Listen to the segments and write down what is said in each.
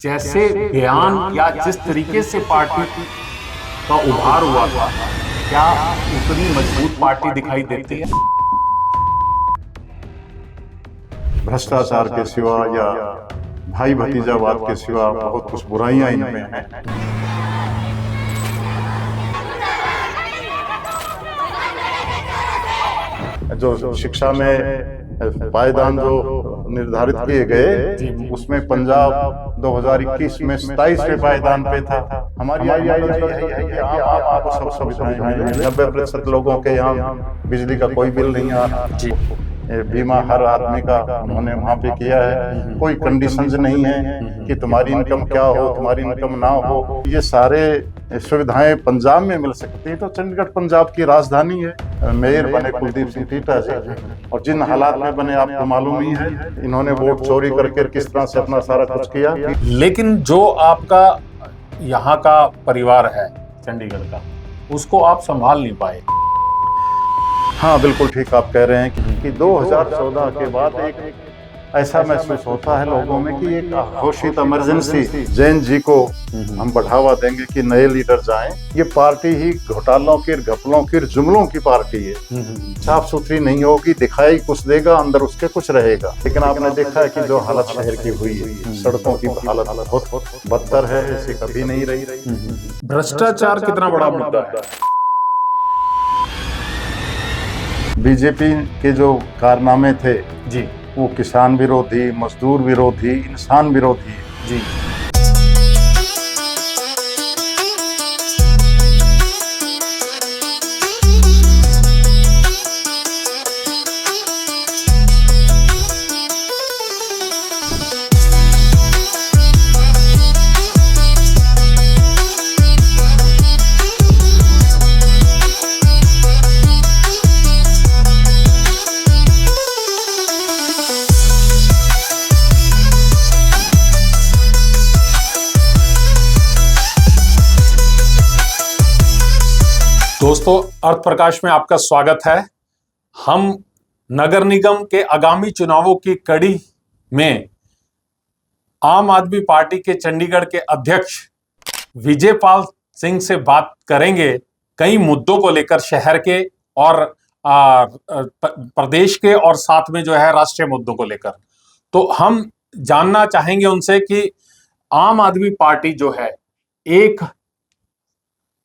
जैसे बयान या जिस तरीके से पार्टी का उभार हुआ था, क्या उतनी मजबूत पार्टी दिखाई देती है? भ्रष्टाचार के सिवा या भाई भतीजावाद के सिवा बहुत कुछ बुराइयां इनमें हैं। जो शिक्षा में पायदान जो निर्धारित किए गए, उसमें पंजाब 2021 में 27वें पायदान पे था। हमारी आपको सब सुविधाएं हैं। 90% लोगों के यहाँ बिजली का कोई बिल नहीं आ रहा। बीमा हर आदमी का उन्होंने वहाँ पे किया है। कोई कंडीशंस नहीं है कि तुम्हारी इनकम क्या हो, तुम्हारी इनकम ना हो। ये सारे सुविधाएं पंजाब में मिल सकती है। तो चंडीगढ़ पंजाब की राजधानी है। मेयर बने कुलदीप सिंह टीटा जी, और जिन हालात में बने आपको मालूम ही है। इन्होंने वोट चोरी करके किस तरह से अपना सारा कुछ किया। लेकिन जो आपका यहाँ का परिवार है चंडीगढ़ का, उसको आप संभाल नहीं पाए। हाँ, बिल्कुल ठीक आप कह रहे हैं कि 2014 के बाद एक ऐसा महसूस होता है लोगों में कि एक घोषित इमरजेंसी जैन जी को हम बढ़ावा देंगे कि नए लीडर जाएं। ये पार्टी ही घोटालों की, घपलों की, जुमलों की पार्टी है। साफ सुथरी नहीं होगी, दिखाई कुछ देगा, अंदर उसके कुछ रहेगा। लेकिन आपने देखा है कि जो हालत शहर की हुई है, सड़कों की हालत बहुत बदतर है, ऐसी कभी नहीं रही। भ्रष्टाचार कितना बड़ा मुद्दा है? बीजेपी के जो कारनामे थे जी, वो किसान विरोधी, मजदूर विरोधी, इंसान विरोधी जी। दोस्तों, अर्थ प्रकाश में आपका स्वागत है। हम नगर निगम के आगामी चुनावों की कड़ी में आम आदमी पार्टी के चंडीगढ़ के अध्यक्ष विजयपाल सिंह से बात करेंगे कई मुद्दों को लेकर, शहर के और प्रदेश के, और साथ में जो है राष्ट्रीय मुद्दों को लेकर। तो हम जानना चाहेंगे उनसे कि आम आदमी पार्टी जो है एक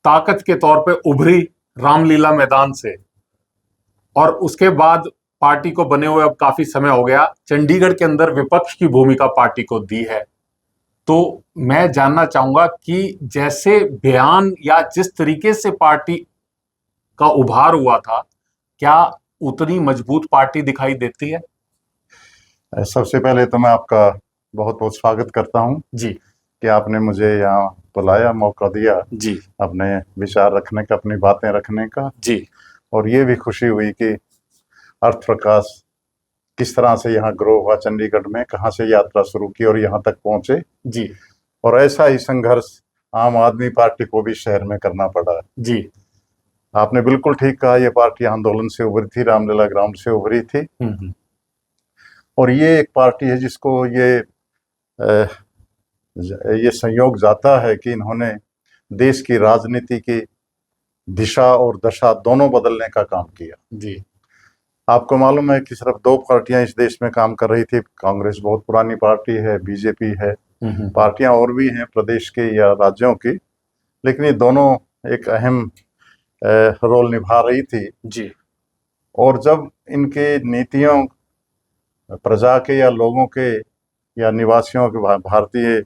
ताकत के तौर पे उभरी रामलीला मैदान से, और उसके बाद पार्टी को बने हुए अब काफी समय हो गया, चंडीगढ़ के अंदर विपक्ष की भूमिका पार्टी को दी है। तो मैं जानना चाहूंगा कि जैसे बयान या जिस तरीके से पार्टी का उभार हुआ था, क्या उतनी मजबूत पार्टी दिखाई देती है? सबसे पहले तो मैं आपका बहुत बहुत स्वागत करता हूं जी, कि आपने मुझे यहाँ बुलाया, मौका दिया जी, अपने विचार रखने का, अपनी बातें रखने का। जी। और ये भी खुशी हुई कि अर्थ प्रकाश किस तरह से यहाँ ग्रो हुआ चंडीगढ़ में, कहाँ से यात्रा शुरू की और यहाँ तक पहुंचे। जी, और ऐसा ही संघर्ष आम आदमी पार्टी को भी शहर में करना पड़ा। जी। आपने बिल्कुल ठीक कहा, ये पार्टी आंदोलन से उभरी थी, रामलीला ग्राउंड से उभरी थी। और ये एक पार्टी है जिसको ये संयोग जाता है कि इन्होंने देश की राजनीति की दिशा और दशा दोनों बदलने का काम किया। जी। आपको मालूम है कि सिर्फ दो पार्टियां इस देश में काम कर रही थी। कांग्रेस बहुत पुरानी पार्टी है, बीजेपी है, पार्टियां और भी हैं प्रदेश के या राज्यों की, लेकिन ये दोनों एक अहम रोल निभा रही थी। जी। और जब इनके नीतियों प्रजा के या लोगों के या निवासियों के, भारतीय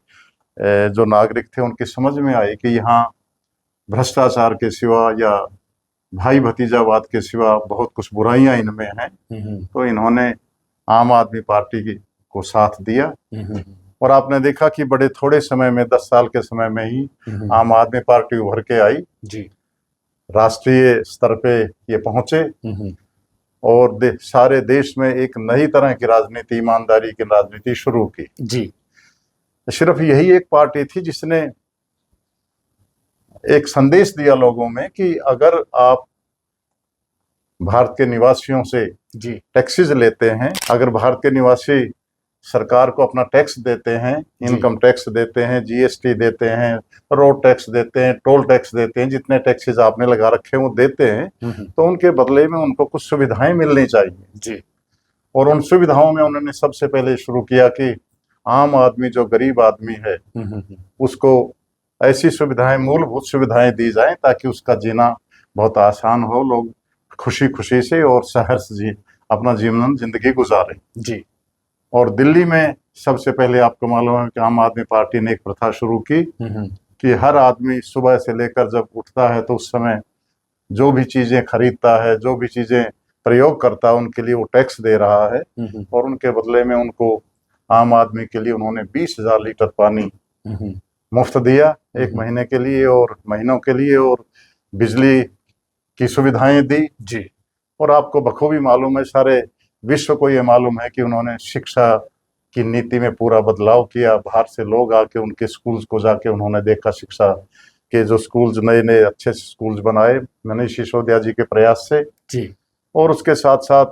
जो नागरिक थे, उनकी समझ में आई कि यहाँ भ्रष्टाचार के सिवा या भाई भतीजावाद के सिवा बहुत कुछ बुराइयां इनमें हैं, तो इन्होंने आम आदमी पार्टी को साथ दिया। और आपने देखा कि बड़े थोड़े समय में, 10 साल के समय में ही आम आदमी पार्टी उभर के आई। जी। राष्ट्रीय स्तर पे ये पहुंचे और सारे देश में एक नई तरह की राजनीति, ईमानदारी की राजनीति शुरू की। जी। सिर्फ यही एक पार्टी थी जिसने एक संदेश दिया लोगों में कि अगर आप भारत के निवासियों से टैक्सेस लेते हैं, अगर भारत के निवासी सरकार को अपना टैक्स देते हैं, इनकम टैक्स देते हैं, जीएसटी देते हैं, रोड टैक्स देते हैं, टोल टैक्स देते हैं, जितने टैक्सेस आपने लगा रखे हैं वो देते हैं, तो उनके बदले में उनको कुछ सुविधाएं मिलनी चाहिए जी। और उन सुविधाओं में उन्होंने सबसे पहले शुरू किया कि आम आदमी जो गरीब आदमी है उसको ऐसी सुविधाएं, मूलभूत सुविधाएं दी जाएं ताकि उसका जीना बहुत आसान हो, लोग खुशी खुशी से और सहर्ष जी अपना जीवन जिंदगी गुजारें जी। और दिल्ली में सबसे पहले आपको मालूम है कि आम आदमी पार्टी ने एक प्रथा शुरू की कि हर आदमी सुबह से लेकर जब उठता है तो उस समय जो भी चीजें खरीदता है, जो भी चीजें प्रयोग करता है, उनके लिए वो टैक्स दे रहा है और उनके बदले में उनको आम आदमी के लिए उन्होंने 20,000 लीटर पानी मुफ्त दिया 1 महीने के लिए और महीनों के लिए, और बिजली की सुविधाएं दी जी। और आपको बखूबी मालूम है, सारे विश्व को ये मालूम है कि उन्होंने शिक्षा की नीति में पूरा बदलाव किया। बाहर से लोग आके उनके स्कूल्स को जाके उन्होंने देखा, शिक्षा के जो स्कूल्स नए नए अच्छे स्कूल्स बनाए मनीष सिसोदिया जी के प्रयास से जी। और उसके साथ साथ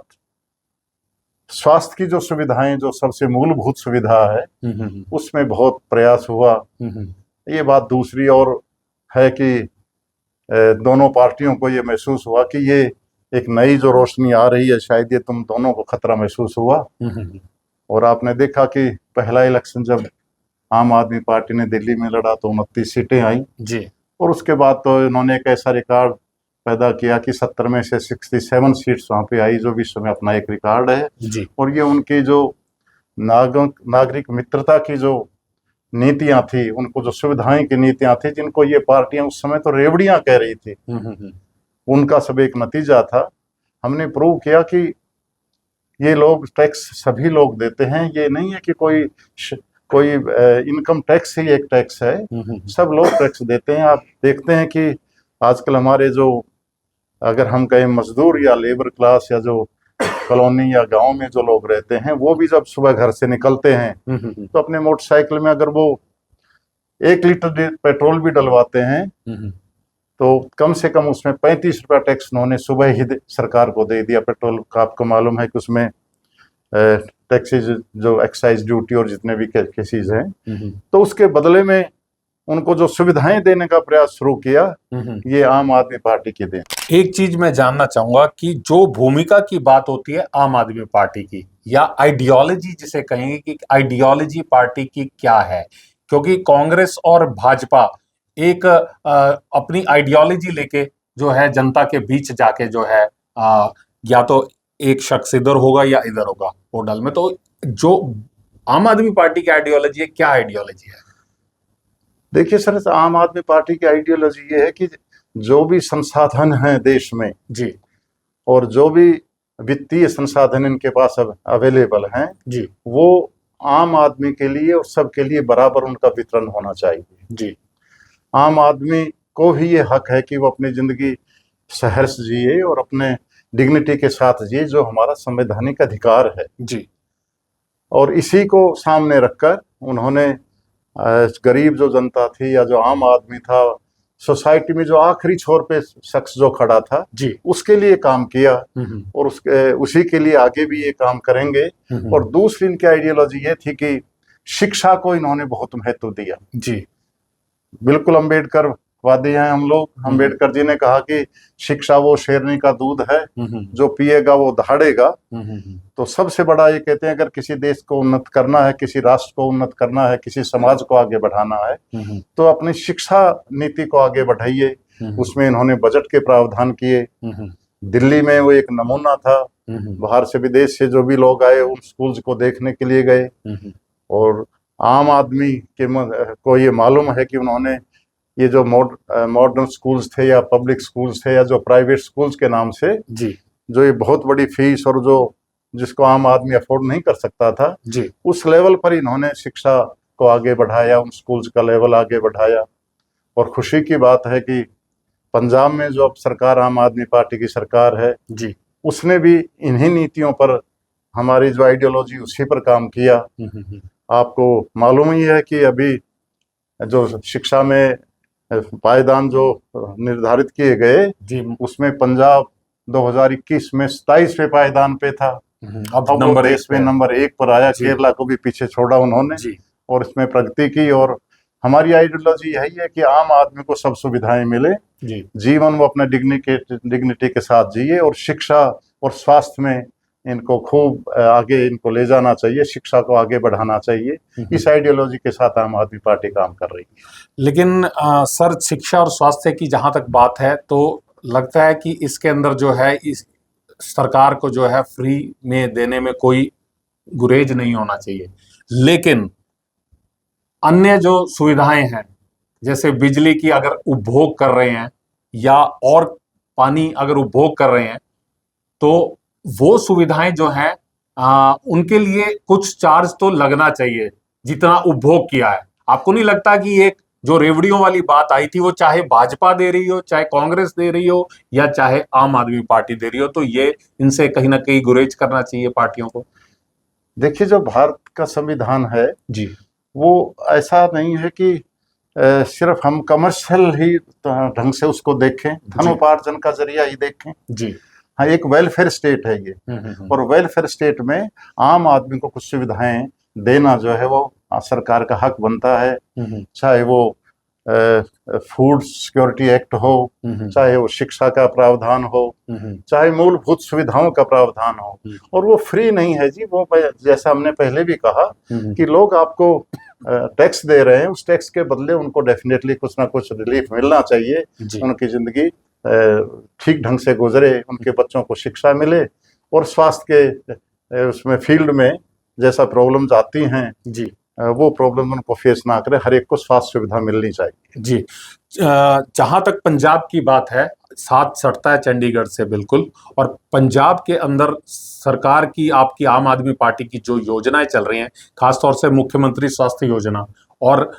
स्वास्थ्य की जो सुविधाएं, जो सबसे मूलभूत सुविधा है, उसमें बहुत प्रयास हुआ। ये बात दूसरी और है कि दोनों पार्टियों को ये महसूस हुआ कि ये एक नई जो रोशनी आ रही है, शायद ये तुम दोनों को खतरा महसूस हुआ और आपने देखा कि पहला इलेक्शन जब आम आदमी पार्टी ने दिल्ली में लड़ा तो 29 सीटें आई जी। और उसके बाद तो इन्होंने एक ऐसा रिकॉर्ड पैदा किया कि 70 में से 67 सीट्स वहाँ पे आई, जो विश्व में अपना एक रिकॉर्ड है जी। और ये उनकी जो नागरिक मित्रता की जो नीतियां थी, उनको जो सुविधाएं की नीतियां थी, जिनको ये पार्टियां उस समय तो रेवड़ियां कह रही थी, उनका सब एक नतीजा था। हमने प्रूव किया कि ये लोग टैक्स सभी लोग देते हैं, ये नहीं है कि कोई इनकम टैक्स ही एक टैक्स है, सब लोग टैक्स देते हैं। आप देखते हैं कि आजकल हमारे जो, अगर हम कहें मजदूर या लेबर क्लास या जो कॉलोनी या गांव में जो लोग रहते हैं, वो भी जब सुबह घर से निकलते हैं तो अपने मोटरसाइकिल में अगर वो 1 लीटर पेट्रोल भी डलवाते हैं तो कम से कम उसमें 35 रुपया टैक्स उन्होंने सुबह ही सरकार को दे दिया। पेट्रोल का आपको मालूम है कि उसमें टैक्सेज, जो एक्साइज ड्यूटी और जितने भी केसेज हैं, तो उसके बदले में उनको जो सुविधाएं देने का प्रयास शुरू किया, ये आम आदमी पार्टी की देन। एक चीज मैं जानना चाहूंगा कि जो भूमिका की बात होती है आम आदमी पार्टी की, या आइडियोलॉजी जिसे कहेंगे कि आइडियोलॉजी पार्टी की क्या है, क्योंकि कांग्रेस और भाजपा एक अपनी आइडियोलॉजी लेके जो है जनता के बीच जाके जो है या तो एक शख्स इधर होगा या इधर होगा पोर्टल में, तो जो आम आदमी पार्टी की आइडियोलॉजी है, क्या आइडियोलॉजी है? देखिए सर, आम आदमी पार्टी की आइडियोलॉजी ये है कि जो भी संसाधन हैं देश में जी, और जो भी वित्तीय संसाधन इनके पास अवेलेबल हैं जी, वो आम आदमी के लिए और सबके लिए बराबर उनका वितरण होना चाहिए जी। आम आदमी को भी ये हक है कि वो अपनी जिंदगी सहर्ष जिए और अपने डिग्निटी के साथ जिए, जो हमारा संवैधानिक अधिकार है जी। और इसी को सामने रखकर उन्होंने गरीब जो जनता थी या जो आम आदमी था, सोसाइटी में जो आखिरी छोर पे शख्स जो खड़ा था जी, उसके लिए काम किया और उसी के लिए आगे भी ये काम करेंगे। और दूसरी इनकी आइडियोलॉजी ये थी कि शिक्षा को इन्होंने बहुत महत्व दिया जी। बिल्कुल अम्बेडकर वादी हैं हम लोग। अम्बेडकर जी ने कहा कि शिक्षा वो शेरनी का दूध है, जो पिएगा वो दहाड़ेगा। तो सबसे बड़ा ये कहते हैं, अगर किसी देश को उन्नत करना है, किसी राष्ट्र को उन्नत करना है, किसी समाज को आगे बढ़ाना है, तो अपनी शिक्षा नीति को आगे बढ़ाइए। उसमें इन्होंने बजट के प्रावधान किए। दिल्ली में वो एक नमूना था, बाहर से विदेश से जो भी लोग आए उन स्कूल्स को देखने के लिए गए और आम आदमी को ये मालूम है कि उन्होंने ये जो मॉडर्न स्कूल्स थे या पब्लिक स्कूल्स थे या जो प्राइवेट स्कूल्स के नाम से जी, जो ये बहुत बड़ी फीस और जो जिसको आम आदमी अफोर्ड नहीं कर सकता था जी, उस लेवल पर इन्होंने शिक्षा को आगे बढ़ाया, उन स्कूल्स का लेवल आगे बढ़ाया। और खुशी की बात है कि पंजाब में जो अब सरकार आम आदमी पार्टी की सरकार है जी, उसने भी इन्हीं नीतियों पर, हमारी जो आइडियोलॉजी उसी पर काम किया। आपको मालूम ही है कि अभी जो शिक्षा में पायदान जो निर्धारित किए गए जी, उसमें पंजाब 2021 में 27वें पायदान पे था अब अब वो नंबर देश में एक नंबर 1 पर आया। जी। केरला को भी पीछे छोड़ा उन्होंने जी और इसमें प्रगति की। और हमारी आइडियोलॉजी यही है कि आम आदमी को सब सुविधाएं मिले, जी जीवन वो अपने डिग्निटी के साथ जिए, और शिक्षा और स्वास्थ्य में इनको खूब आगे इनको ले जाना चाहिए, शिक्षा को आगे बढ़ाना चाहिए। इस आइडियोलॉजी के साथ आम आदमी पार्टी काम कर रही है। लेकिन सर, शिक्षा और स्वास्थ्य की जहां तक बात है तो लगता है कि इसके अंदर जो है इस सरकार को जो है फ्री में देने में कोई गुरेज नहीं होना चाहिए। लेकिन अन्य जो सुविधाएं हैं, जैसे बिजली की अगर उपभोग कर रहे हैं या और पानी अगर उपभोग कर रहे हैं, तो वो सुविधाएं जो हैं उनके लिए कुछ चार्ज तो लगना चाहिए जितना उपभोग किया है। आपको नहीं लगता कि एक जो रेवड़ियों वाली बात आई थी, वो चाहे भाजपा दे रही हो, चाहे कांग्रेस दे रही हो, या चाहे आम आदमी पार्टी दे रही हो, तो ये इनसे कहीं ना कहीं गुरेज करना चाहिए पार्टियों को? देखिए, जो भारत का संविधान है जी वो ऐसा नहीं है कि सिर्फ हम कमर्शियल ही ढंग से उसको देखें, जी धनोपार्जन का जरिया ही देखें। जी हाँ, एक वेलफेयर स्टेट है ये, और वेलफेयर स्टेट में आम आदमी को कुछ सुविधाएं देना जो है वो सरकार का हक बनता है। चाहे वो फूड सिक्योरिटी एक्ट हो, चाहे वो शिक्षा का प्रावधान हो, चाहे मूलभूत सुविधाओं का प्रावधान हो। और वो फ्री नहीं है जी, वो जैसा हमने पहले भी कहा कि लोग आपको टैक्स दे रहे हैं, उस टैक्स के बदले उनको डेफिनेटली कुछ ना कुछ रिलीफ मिलना चाहिए, उनकी जिंदगी ठीक ढंग से गुजरे, उनके बच्चों को शिक्षा मिले, और स्वास्थ्य के उसमें फील्ड में जैसा प्रॉब्लम्स आती हैं जी वो प्रॉब्लम उनको फेस ना करे, हर एक को स्वास्थ्य सुविधा मिलनी चाहिए। जी। जहां तक पंजाब की बात है, साथ सटता है चंडीगढ़ से बिल्कुल। और पंजाब के अंदर सरकार की, आपकी आम आदमी पार्टी की जो योजनाएं चल रही हैं, खासतौर से मुख्यमंत्री स्वास्थ्य योजना और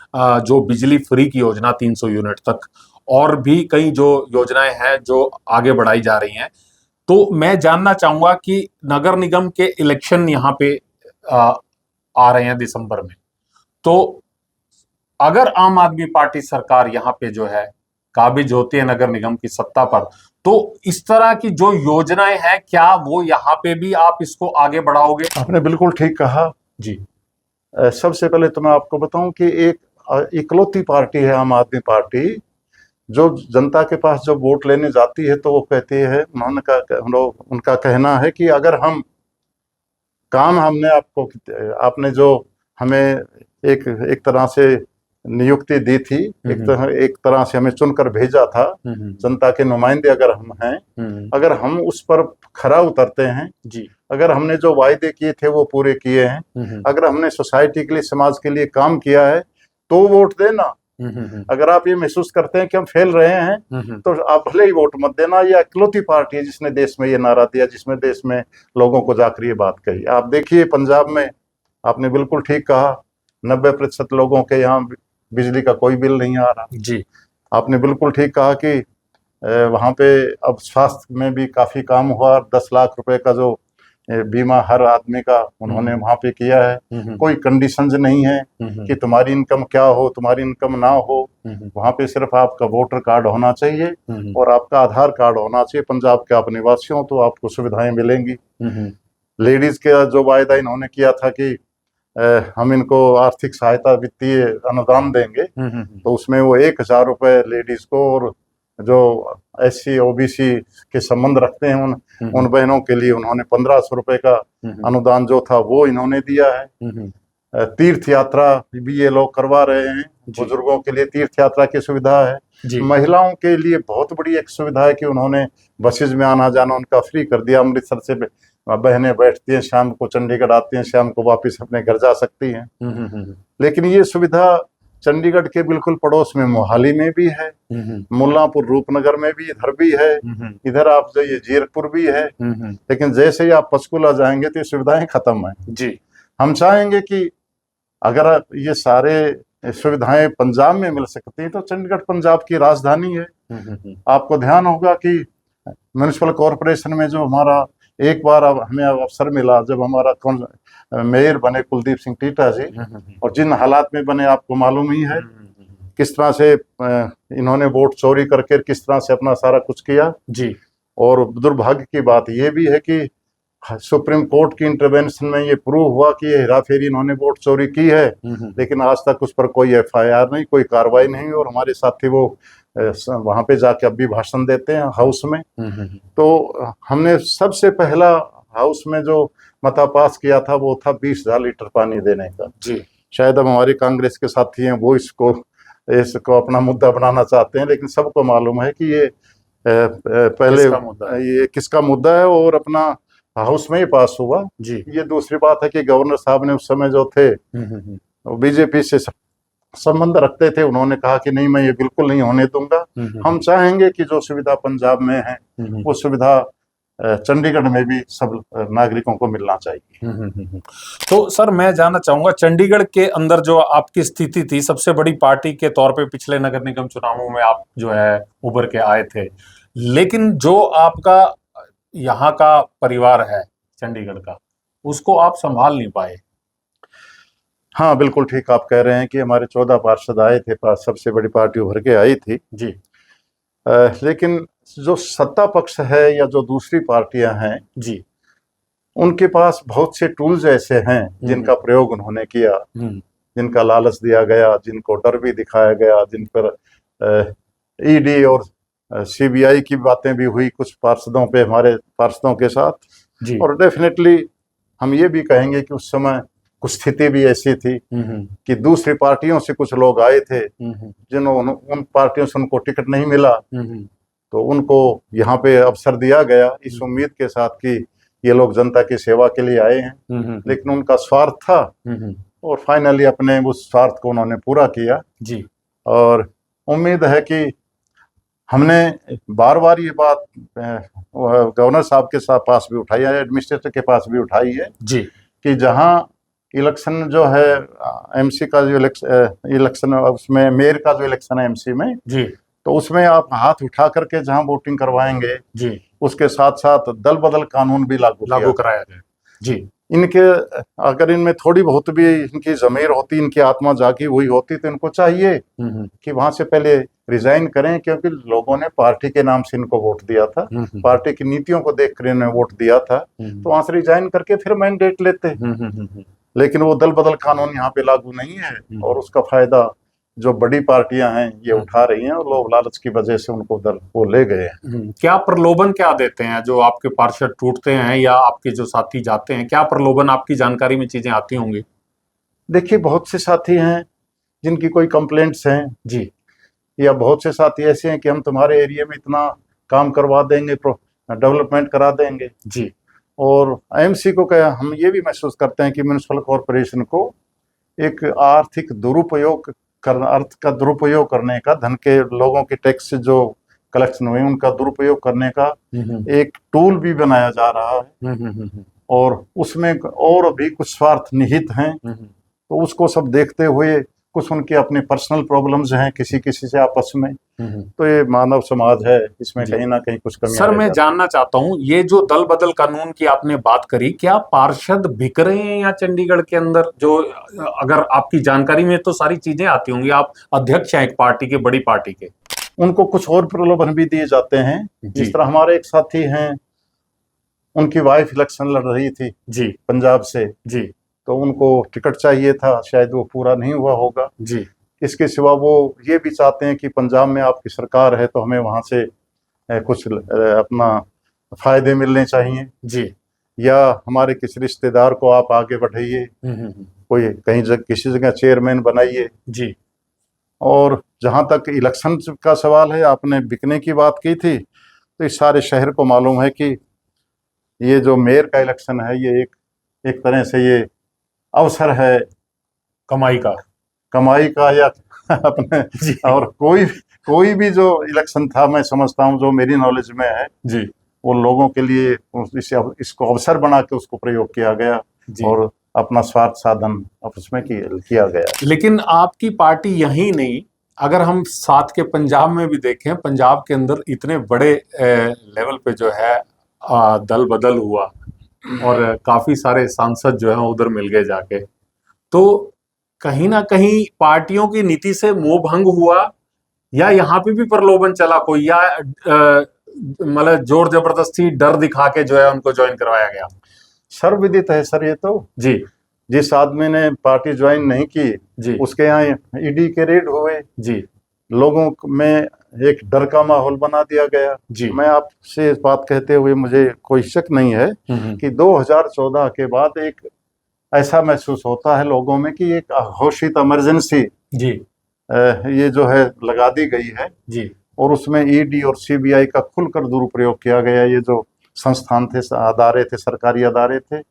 जो बिजली फ्री की योजना 300 यूनिट तक, और भी कई जो योजनाएं हैं जो आगे बढ़ाई जा रही हैं, तो मैं जानना चाहूंगा कि नगर निगम के इलेक्शन यहाँ पे आ रहे हैं दिसंबर में, तो अगर आम आदमी पार्टी सरकार यहाँ पे जो है काबिज होती है नगर निगम की सत्ता पर, तो इस तरह की जो योजनाएं हैं, क्या वो यहाँ पे भी आप इसको आगे बढ़ाओगे? आपने बिल्कुल ठीक कहा जी सबसे पहले तो मैं आपको बताऊं कि एक इकलौती पार्टी है आम आदमी पार्टी, जो जनता के पास जब वोट लेने जाती है तो वो कहती है, उनका कहना है कि अगर हम काम हमने आपने जो हमें एक तरह से नियुक्ति दी थी, एक तरह से हमें चुनकर भेजा था, जनता के नुमाइंदे अगर हम हैं, अगर हम उस पर खरा उतरते हैं जी अगर हमने जो वायदे किए थे वो पूरे किए हैं, अगर हमने सोसाइटी के लिए, समाज के लिए काम किया है, तो वोट देना। अगर आप ये महसूस करते हैं कि हम फेल रहे हैं तो आप भले ही वोट मत देना। ये इकलौती पार्टी है जिसने देश में ये नारा दिया, जिसमें देश में लोगों को जाकर ये बात कही। आप देखिए पंजाब में, आपने बिल्कुल ठीक कहा, 90% लोगों के यहाँ बिजली का कोई बिल नहीं आ रहा। जी आपने बिल्कुल ठीक कहा कि वहाँ पे अब स्वास्थ्य में भी काफी काम हुआ। 10 लाख रुपए का जो बीमा हर आदमी का उन्होंने वहाँ पे किया है। कोई कंडीशंस नहीं है कि तुम्हारी इनकम क्या हो, तुम्हारी इनकम ना हो। वहाँ पे सिर्फ आपका वोटर कार्ड होना चाहिए और आपका आधार कार्ड होना चाहिए। पंजाब के आप निवासी हो तो आपको सुविधाएं मिलेंगी। लेडीज का जो वायदा इन्होंने किया था कि हम इनको आर्थिक सहायता, वित्तीय अनुदान देंगे, तो उसमें वो 1000 रुपए लेडीज को, और जो SC OBC के संबंध रखते हैं उन बहनों के लिए उन्होंने 1500 रुपए का अनुदान जो था वो इन्होंने दिया है। तीर्थ यात्रा भी ये लोग करवा रहे हैं, बुजुर्गों के लिए तीर्थ यात्रा की सुविधा है। महिलाओं के लिए बहुत बड़ी एक सुविधा है कि उन्होंने बसेज में आना जाना उनका फ्री कर दिया। अमृतसर से बहनें बैठती हैं, शाम को चंडीगढ़ आती हैं, शाम को वापस अपने घर जा सकती हैं। लेकिन ये सुविधा चंडीगढ़ के बिल्कुल पड़ोस में मोहाली में भी है, मुल्लांपुर रूपनगर में भी, इधर भी है, इधर आप जाइए जीरपुर भी है। लेकिन जैसे ही आप पंचकुला जाएंगे तो ये सुविधाएं खत्म है जी। हम चाहेंगे कि अगर ये सारे सुविधाएं पंजाब में मिल सकती हैं तो चंडीगढ़ पंजाब की राजधानी है। आपको ध्यान होगा कि म्युनिसिपल कॉरपोरेशन में जो हमारा एक बार हमें अवसर मिला, जब हमारा मेयर बने कुलदीप सिंह टीटा जी, और जिन हालात में बने आपको मालूम ही है, किस तरह से इन्होंने वोट चोरी करके किस तरह से अपना सारा कुछ किया जी। और दुर्भाग्य की बात यह भी है कि सुप्रीम कोर्ट की इंटरवेंशन में ये प्रूव हुआ कि ये हेराफेरी, इन्होंने वोट चोरी की है, लेकिन आज तक उस पर कोई एफआईआर नहीं, कोई कार्रवाई नहीं। और हमारे साथी वो वहां पे जाके अब भी भाषण देते हैं हाउस में। तो हमने सबसे पहला हाउस में जो मता पास किया था वो था 20,000 लीटर पानी देने का। जी। शायद अब हमारे कांग्रेस के साथी हैं वो इसको अपना मुद्दा बनाना चाहते हैं, लेकिन सबको मालूम है कि ये पहले ये किसका मुद्दा है और अपना हाउस में ही पास हुआ। जी। ये दूसरी बात है कि गवर्नर साहब ने उस समय जो थे बीजेपी से संबंध रखते थे, उन्होंने कहा कि नहीं, मैं ये बिल्कुल नहीं होने दूंगा। हम चाहेंगे कि जो सुविधा पंजाब में है वो सुविधा चंडीगढ़ में भी सब नागरिकों को मिलना चाहिए। तो सर मैं जानना चाहूंगा, चंडीगढ़ के अंदर जो आपकी स्थिति थी, सबसे बड़ी पार्टी के तौर पे पिछले नगर निगम चुनावों में आप जो है उभर के आए थे, लेकिन जो आपका यहाँ का परिवार है चंडीगढ़ का, उसको आप संभाल नहीं पाए। हाँ, बिल्कुल ठीक आप कह रहे हैं कि हमारे 14 पार्षद आए थे, सबसे बड़ी पार्टी उभर के आई थी जी। लेकिन जो सत्ता पक्ष है या जो दूसरी पार्टियां हैं जी, उनके पास बहुत से टूल्स ऐसे हैं जिनका प्रयोग उन्होंने किया, जिनका लालच दिया गया, जिनको डर भी दिखाया गया, जिन पर ईडी और सीबीआई की बातें भी हुई कुछ पार्षदों पे, हमारे पार्षदों के साथ जी। और डेफिनेटली हम ये भी कहेंगे कि उस समय कुछ स्थिति भी ऐसी थी कि दूसरी पार्टियों से कुछ लोग आए थे जिन्होंने उन पार्टियों से उनको टिकट नहीं मिला, तो उनको यहाँ पे अवसर दिया गया इस उम्मीद के साथ कि ये लोग जनता की सेवा के लिए आए हैं, लेकिन उनका स्वार्थ था और फाइनली अपने उस स्वार्थ को उन्होंने पूरा किया जी। और उम्मीद है कि हमने बार बार ये बात गवर्नर साहब के साथ पास भी उठाई है, एडमिनिस्ट्रेटर के पास भी उठाई है जी कि जहां इलेक्शन जो है एमसी का जो इलेक्शन उसमें मेयर का जो इलेक्शन है एमसी में जी, तो उसमें आप हाथ उठा करके जहां वोटिंग करवाएंगे जी, उसके साथ साथ दल बदल कानून भी लागू कराया जाए। जी। इनके अगर इनमें थोड़ी बहुत भी इनकी जमीर होती, इनकी आत्मा जागी हुई होती तो इनको चाहिए कि वहां से पहले रिजाइन करें, क्योंकि लोगों ने पार्टी के नाम से इनको वोट दिया था, पार्टी की नीतियों को देखकर इन्होंने वोट दिया था, तो वहां से रिजाइन करके फिर मैंडेट लेते। लेकिन वो दल बदल कानून यहाँ पे लागू नहीं है और उसका फायदा जो बड़ी पार्टियां हैं ये उठा रही हैं और लोग लालच की वजह से उनको दल वो ले गए हैं। क्या प्रलोभन क्या देते हैं जो आपके पार्षद टूटते हैं या आपके जो साथी जाते हैं, क्या प्रलोभन आपकी जानकारी में चीजें आती होंगी? देखिए, बहुत से साथी हैं जिनकी कोई कंप्लेंट्स हैं जी, या बहुत से साथी ऐसे हैं कि हम तुम्हारे एरिया में इतना काम करवा देंगे, डेवलपमेंट करा देंगे जी। और एमसी को क्या, हम ये भी महसूस करते हैं कि म्यूनिसिपल कॉरपोरेशन को एक आर्थिक दुरुपयोग करना, अर्थ का दुरुपयोग करने का, धन के लोगों के टैक्स जो कलेक्शन हुए उनका दुरुपयोग करने का एक टूल भी बनाया जा रहा है और उसमें और भी कुछ स्वार्थ निहित हैं। तो उसको सब देखते हुए कुछ उनके अपने पर्सनल प्रॉब्लम्स हैं किसी किसी से आपस में, तो ये मानव समाज है, इसमें कहीं ना कहीं कुछ कमी। सर मैं जानना चाहता हूँ, ये जो दल बदल कानून की आपने बात करी, क्या पार्षद बिक रहे हैं या चंडीगढ़ के अंदर? जो अगर आपकी जानकारी में तो सारी चीजें आती होंगी, आप अध्यक्ष हैं एक पार्टी के, बड़ी पार्टी के, उनको कुछ और प्रलोभन भी दिए जाते हैं। जिस तरह हमारे एक साथी हैं, उनकी वाइफ इलेक्शन लड़ रही थी जी पंजाब से जी, तो उनको टिकट चाहिए था, शायद वो पूरा नहीं हुआ होगा जी। इसके सिवा वो ये भी चाहते हैं कि पंजाब में आपकी सरकार है तो हमें वहां से कुछ अपना फायदे मिलने चाहिए जी, या हमारे किसी रिश्तेदार को आप आगे बढ़ाइए, कोई कहीं किसी जगह चेयरमैन बनाइए जी। और जहां तक इलेक्शन का सवाल है, आपने बिकने की बात की थी, तो इस सारे शहर को मालूम है कि ये जो मेयर का इलेक्शन है ये एक तरह से ये अवसर है कमाई का या अपने और कोई भी जो इलेक्शन था, मैं समझता हूँ जो मेरी नॉलेज में है जी, वो लोगों के लिए इसको अवसर बना के उसको प्रयोग किया गया और अपना स्वार्थ साधन उसमें किया गया। लेकिन आपकी पार्टी यही नहीं, अगर हम साथ के पंजाब में भी देखें, पंजाब के अंदर इतने बड़े लेवल पे जो है दल बदल हुआ और काफी सारे सांसद जो है उधर मिल गए जाके, तो कहीं ना कहीं पार्टियों की नीति से मोह भंग हुआ या यहाँ पे भी प्रलोभन चला कोई, या मतलब जोर जबरदस्ती डर दिखा के जो है उनको ज्वाइन करवाया गया? सर्वविदित है सर ये तो। जी जिस आदमी ने पार्टी ज्वाइन नहीं की जी उसके यहाँ ईडी के रेड हुए, जी लोगों में एक डर का माहौल बना दिया गया। जी। मैं आपसे इस बात कहते हुए मुझे कोई शक नहीं है कि 2014 के बाद एक ऐसा महसूस होता है लोगों में कि एक घोषित इमरजेंसी जी ये जो है लगा दी गई है, जी और उसमें ईडी और सीबीआई का खुलकर दुरुपयोग किया गया। ये जो संस्थान थे, अदारे थे, सरकारी अदारे थे,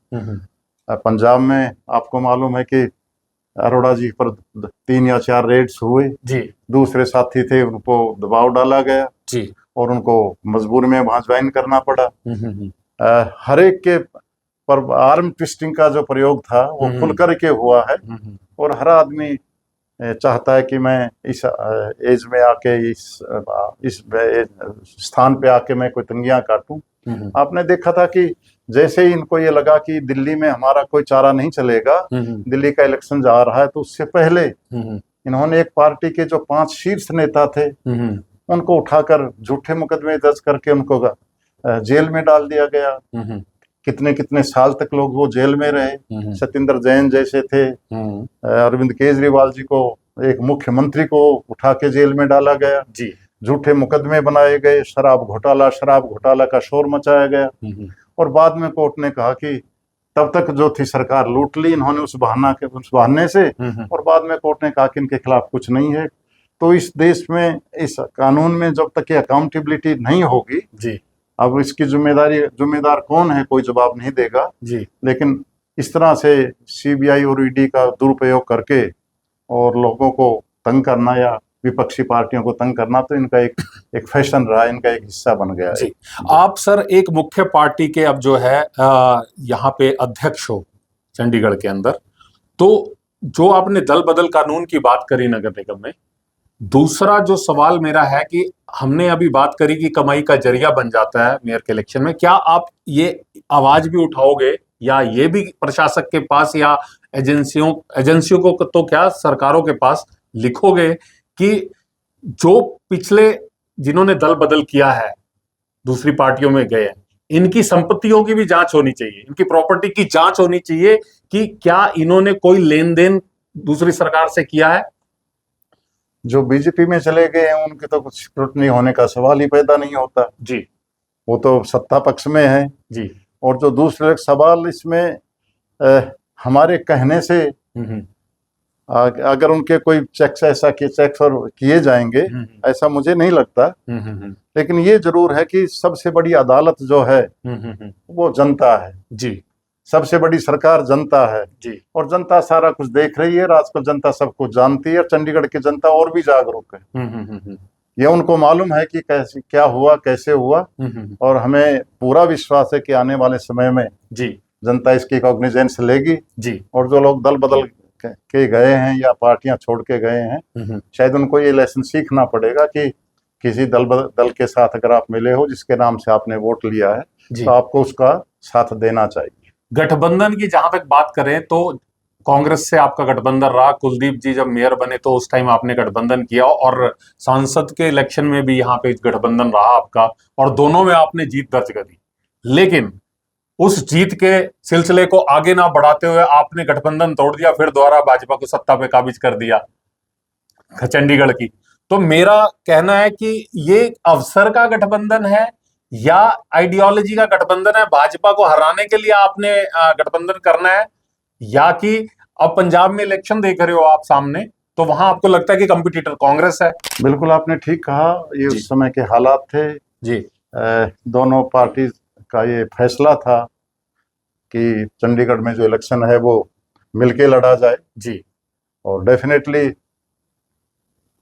पंजाब में आपको मालूम है कि अरोड़ा जी पर 3 या 4 रेड्स हुए। जी दूसरे साथी थे, उनको दबाव डाला गया जी और उनको मजबूरी में वहां ज्वाइन करना पड़ा। हर एक के पर आर्म ट्विस्टिंग का जो प्रयोग था वो खुल करके हुआ है, और हर आदमी चाहता है कि मैं इस एज में आके इस स्थान पे आके मैं कोई तंगियां काटूं। आपने देखा था कि जैसे ही इनको ये लगा कि दिल्ली में हमारा कोई चारा नहीं चलेगा, दिल्ली का इलेक्शन जा रहा है, तो उससे पहले इन्होंने एक पार्टी के जो 5 शीर्ष नेता थे उनको उठाकर झूठे मुकदमे दर्ज करके उनको जेल में डाल दिया गया। कितने कितने साल तक लोग वो जेल में रहे। सत्येंद्र जैन जैसे थे, अरविंद केजरीवाल जी को, एक मुख्यमंत्री को उठा के जेल में डाला गया जी। झूठे मुकदमे बनाए गए, शराब घोटाला का शोर मचाया गया, और बाद में कोर्ट ने कहा कि तब तक जो थी सरकार लूट ली इन्होंने उस बहाने से, और बाद में कोर्ट ने कहा कि इनके खिलाफ कुछ नहीं है। तो इस देश में, इस कानून में जब तक ये अकाउंटेबिलिटी नहीं होगी जी, अब इसकी जिम्मेदार कौन है, कोई जवाब नहीं देगा जी। लेकिन इस तरह से सीबीआई और ईडी का दुरुपयोग करके और लोगों को तंग करना या विपक्षी पार्टियों को तंग करना तो इनका एक फैशन रहा है, इनका एक हिस्सा बन गया है। आप सर एक मुख्य पार्टी के अब जो है यहाँ पे अध्यक्ष हो चंडीगढ़ के अंदर, तो जो आपने दल बदल कानून की बात करी नगर निगम में, दूसरा जो सवाल मेरा है कि हमने अभी बात करी कि कमाई का जरिया बन जाता है मेयर के इलेक्शन में, क्या आप ये आवाज भी उठाओगे या ये भी प्रशासक के पास या एजेंसियों को तो क्या सरकारों के पास लिखोगे कि जो पिछले जिन्होंने दल बदल किया है दूसरी पार्टियों में गए, इनकी संपत्तियों की भी जांच होनी चाहिए, इनकी प्रॉपर्टी की जांच होनी चाहिए कि क्या इन्होंने कोई लेन देन दूसरी सरकार से किया है? जो बीजेपी में चले गए हैं उनके तो कुछ स्क्रूटनी होने का सवाल ही पैदा नहीं होता जी, वो तो सत्ता पक्ष में है जी। और जो दूसरे सवाल इसमें हमारे कहने से अगर उनके कोई चेक्स और किए जाएंगे ऐसा मुझे नहीं लगता, लेकिन ये जरूर है कि सबसे बड़ी अदालत जो है वो जनता है जी, सबसे बड़ी सरकार जनता है जी, और जनता सारा कुछ देख रही है, आजकल जनता सब कुछ जानती है, चंडीगढ़ की जनता और भी जागरूक है। ये उनको मालूम है कि कैसे क्या हुआ, कैसे हुआ, और हमें पूरा विश्वास है कि आने वाले समय में जी जनता इसकी कॉग्निजेंस लेगी जी, और जो लोग दल बदल के गए हैं या पार्टियां छोड़ के गए हैं शायद उनको ये लेसन सीखना पड़ेगा कि किसी दल के साथ अगर आप मिले हो जिसके नाम से आपने वोट लिया है तो आपको उसका साथ देना चाहिए। गठबंधन की जहां तक बात करें तो कांग्रेस से आपका गठबंधन रहा, कुलदीप जी जब मेयर बने तो उस टाइम आपने गठबंधन किया, और सांसद के इलेक्शन में भी यहाँ पे गठबंधन रहा आपका, और दोनों में आपने जीत दर्ज करी। लेकिन उस जीत के सिलसिले को आगे ना बढ़ाते हुए आपने गठबंधन तोड़ दिया, फिर दोबारा भाजपा को सत्ता पे काबिज कर दिया चंडीगढ़ की। तो मेरा कहना है कि ये अवसर का गठबंधन है या आइडियोलॉजी का गठबंधन है, भाजपा को हराने के लिए आपने गठबंधन करना है, या कि अब पंजाब में इलेक्शन देख रहे हो आप सामने तो वहां आपको लगता है कि कंपटीटर कांग्रेस है? बिल्कुल आपने ठीक कहा, ये उस समय के हालात थे जी। दोनों पार्टी का ये फैसला था कि चंडीगढ़ में जो इलेक्शन है वो मिलके लड़ा जाए जी, और डेफिनेटली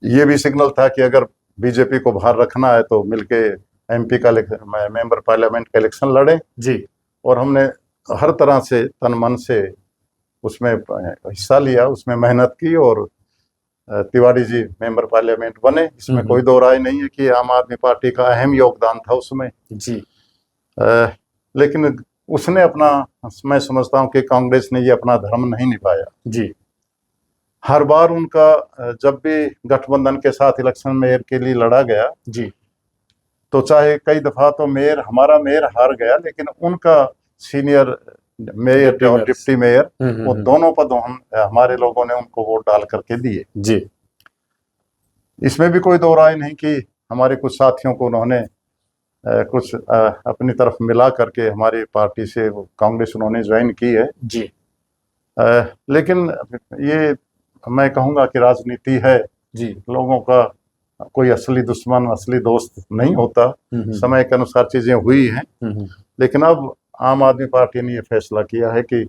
ये भी सिग्नल था कि अगर बीजेपी को बाहर रखना है तो मिलके एमपी का मेंबर पार्लियामेंट का इलेक्शन लड़े जी, और हमने हर तरह से तन मन से उसमें हिस्सा लिया, उसमें मेहनत की, और तिवारी जी मेंबर पार्लियामेंट बने, इसमें कोई दो राय नहीं है कि आम आदमी पार्टी का अहम योगदान था उसमें जी। लेकिन उसने अपना, मैं समझता हूं कि कांग्रेस ने ये अपना धर्म नहीं निभाया जी। हर बार उनका जब भी गठबंधन के साथ इलेक्शन मेयर के लिए लड़ा गया जी तो चाहे कई दफा तो मेयर, हमारा मेयर हार गया, लेकिन उनका सीनियर मेयर डिप्टी और मेयर। डिप्टी मेयर, वो हम्म। दोनों पद हमारे लोगों ने उनको वोट डाल करके दिए। जी इसमें भी कोई दो राय नहीं कि हमारे कुछ साथियों को उन्होंने कुछ अपनी तरफ मिला करके हमारी पार्टी से कांग्रेस उन्होंने ज्वाइन की है। जी लेकिन ये मैं कहूँगा कि राजनीति है, जी। लोगों का कोई असली दुश्मन, असली दोस्त नहीं होता। समय के अनुसार चीजें हुई हैं, लेकिन अब आम आदमी पार्टी ने ये फैसला किया है कि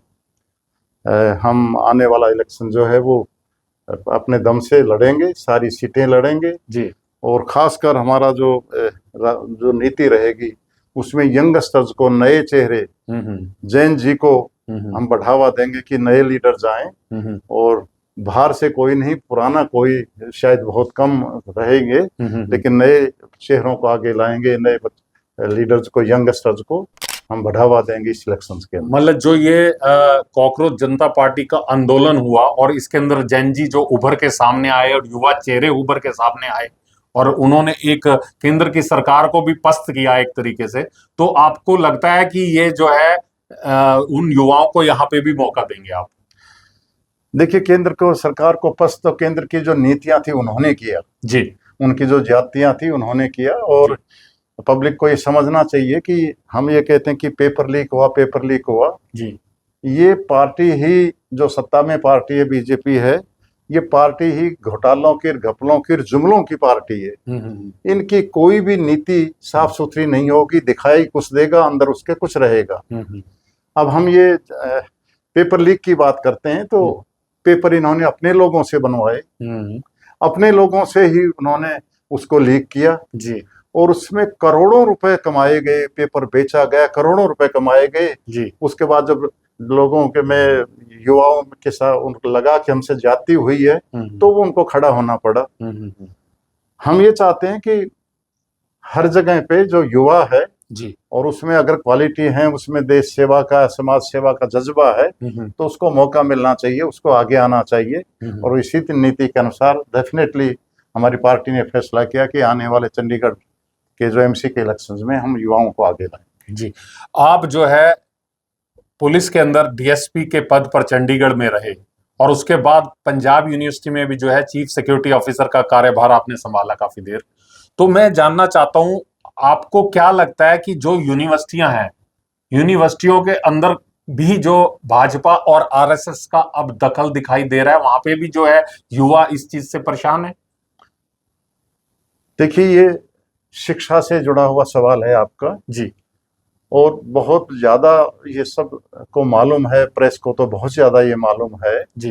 हम आने वाला इलेक्शन जो है वो अपने दम से लड़ेंगे, सारी सीटें लड़ेंगे जी और खासकर हमारा जो नीति रहेगी उसमें यंगस्टर्स को, नए चेहरे, जैन जी को हम बढ़ावा देंगे कि नए लीडर जाएं और बाहर से कोई नहीं, पुराना कोई शायद बहुत कम रहेंगे, लेकिन नए चेहरों को आगे लाएंगे, नए लीडर्स को, यंगस्टर्स को हम बढ़ावा देंगे इस इलेक्शंस के अंदर। मतलब जो ये कॉकरोच जनता पार्टी का आंदोलन हुआ और इसके अंदर जैन जी जो उभर के सामने आए और युवा चेहरे उभर के सामने आए और उन्होंने एक केंद्र की सरकार को भी पस्त किया एक तरीके से, तो आपको लगता है कि ये जो है उन युवाओं को यहाँ पे भी मौका देंगे आप? देखिए, केंद्र को, सरकार को पस्त तो केंद्र की जो नीतियां थी उन्होंने किया जी, उनकी जो ज्यादतियां थी उन्होंने किया। और पब्लिक को ये समझना चाहिए कि हम ये कहते हैं कि पेपर लीक हुआ, पेपर लीक हुआ जी। ये पार्टी ही, जो सत्ता में पार्टी है बीजेपी है, ये पार्टी ही घोटालों की, घपलों की, जुमलों की पार्टी है। इनकी कोई भी नीति साफ सुथरी नहीं होगी, दिखाई कुछ देगा, अंदर उसके कुछ रहेगा। अब हम ये पेपर लीक की बात करते हैं तो पेपर इन्होंने अपने लोगों से बनवाए, अपने लोगों से ही उन्होंने उसको लीक किया जी और उसमें करोड़ों रुपए कमाए गए, पेपर बेचा गया, करोड़ों रुपए कमाए गए जी। उसके बाद जब लोगों के में, युवाओं के साथ उनको लगा कि हमसे ज्यादती हुई है तो वो उनको खड़ा होना पड़ा। हम ये चाहते हैं कि हर जगह पे जो युवा है जी और उसमें अगर क्वालिटी है, उसमें देश सेवा का, समाज सेवा का जज्बा है, तो उसको मौका मिलना चाहिए, उसको आगे आना चाहिए। और इसी नीति के अनुसार डेफिनेटली हमारी पार्टी ने फैसला किया कि आने वाले चंडीगढ़ के जो एमसी के इलेक्शंस में हम युवाओं को आगे लाएं। जी। आप जो है पुलिस के अंदर डीएसपी के पद पर चंडीगढ़ में रहे और उसके बाद पंजाब यूनिवर्सिटी में भी जो है चीफ सिक्योरिटी ऑफिसर का कार्यभार आपने संभाला काफी देर। तो मैं जानना चाहता हूं, आपको क्या लगता है कि जो यूनिवर्सिटियां हैं, यूनिवर्सिटियों के अंदर भी जो भाजपा और आरएसएस का अब दखल दिखाई दे रहा है, वहां पे भी जो है युवा इस चीज से परेशान है? देखिए, ये शिक्षा से जुड़ा हुआ सवाल है आपका जी। और बहुत ज्यादा ये सब को मालूम है, प्रेस को तो बहुत ज्यादा ये मालूम है जी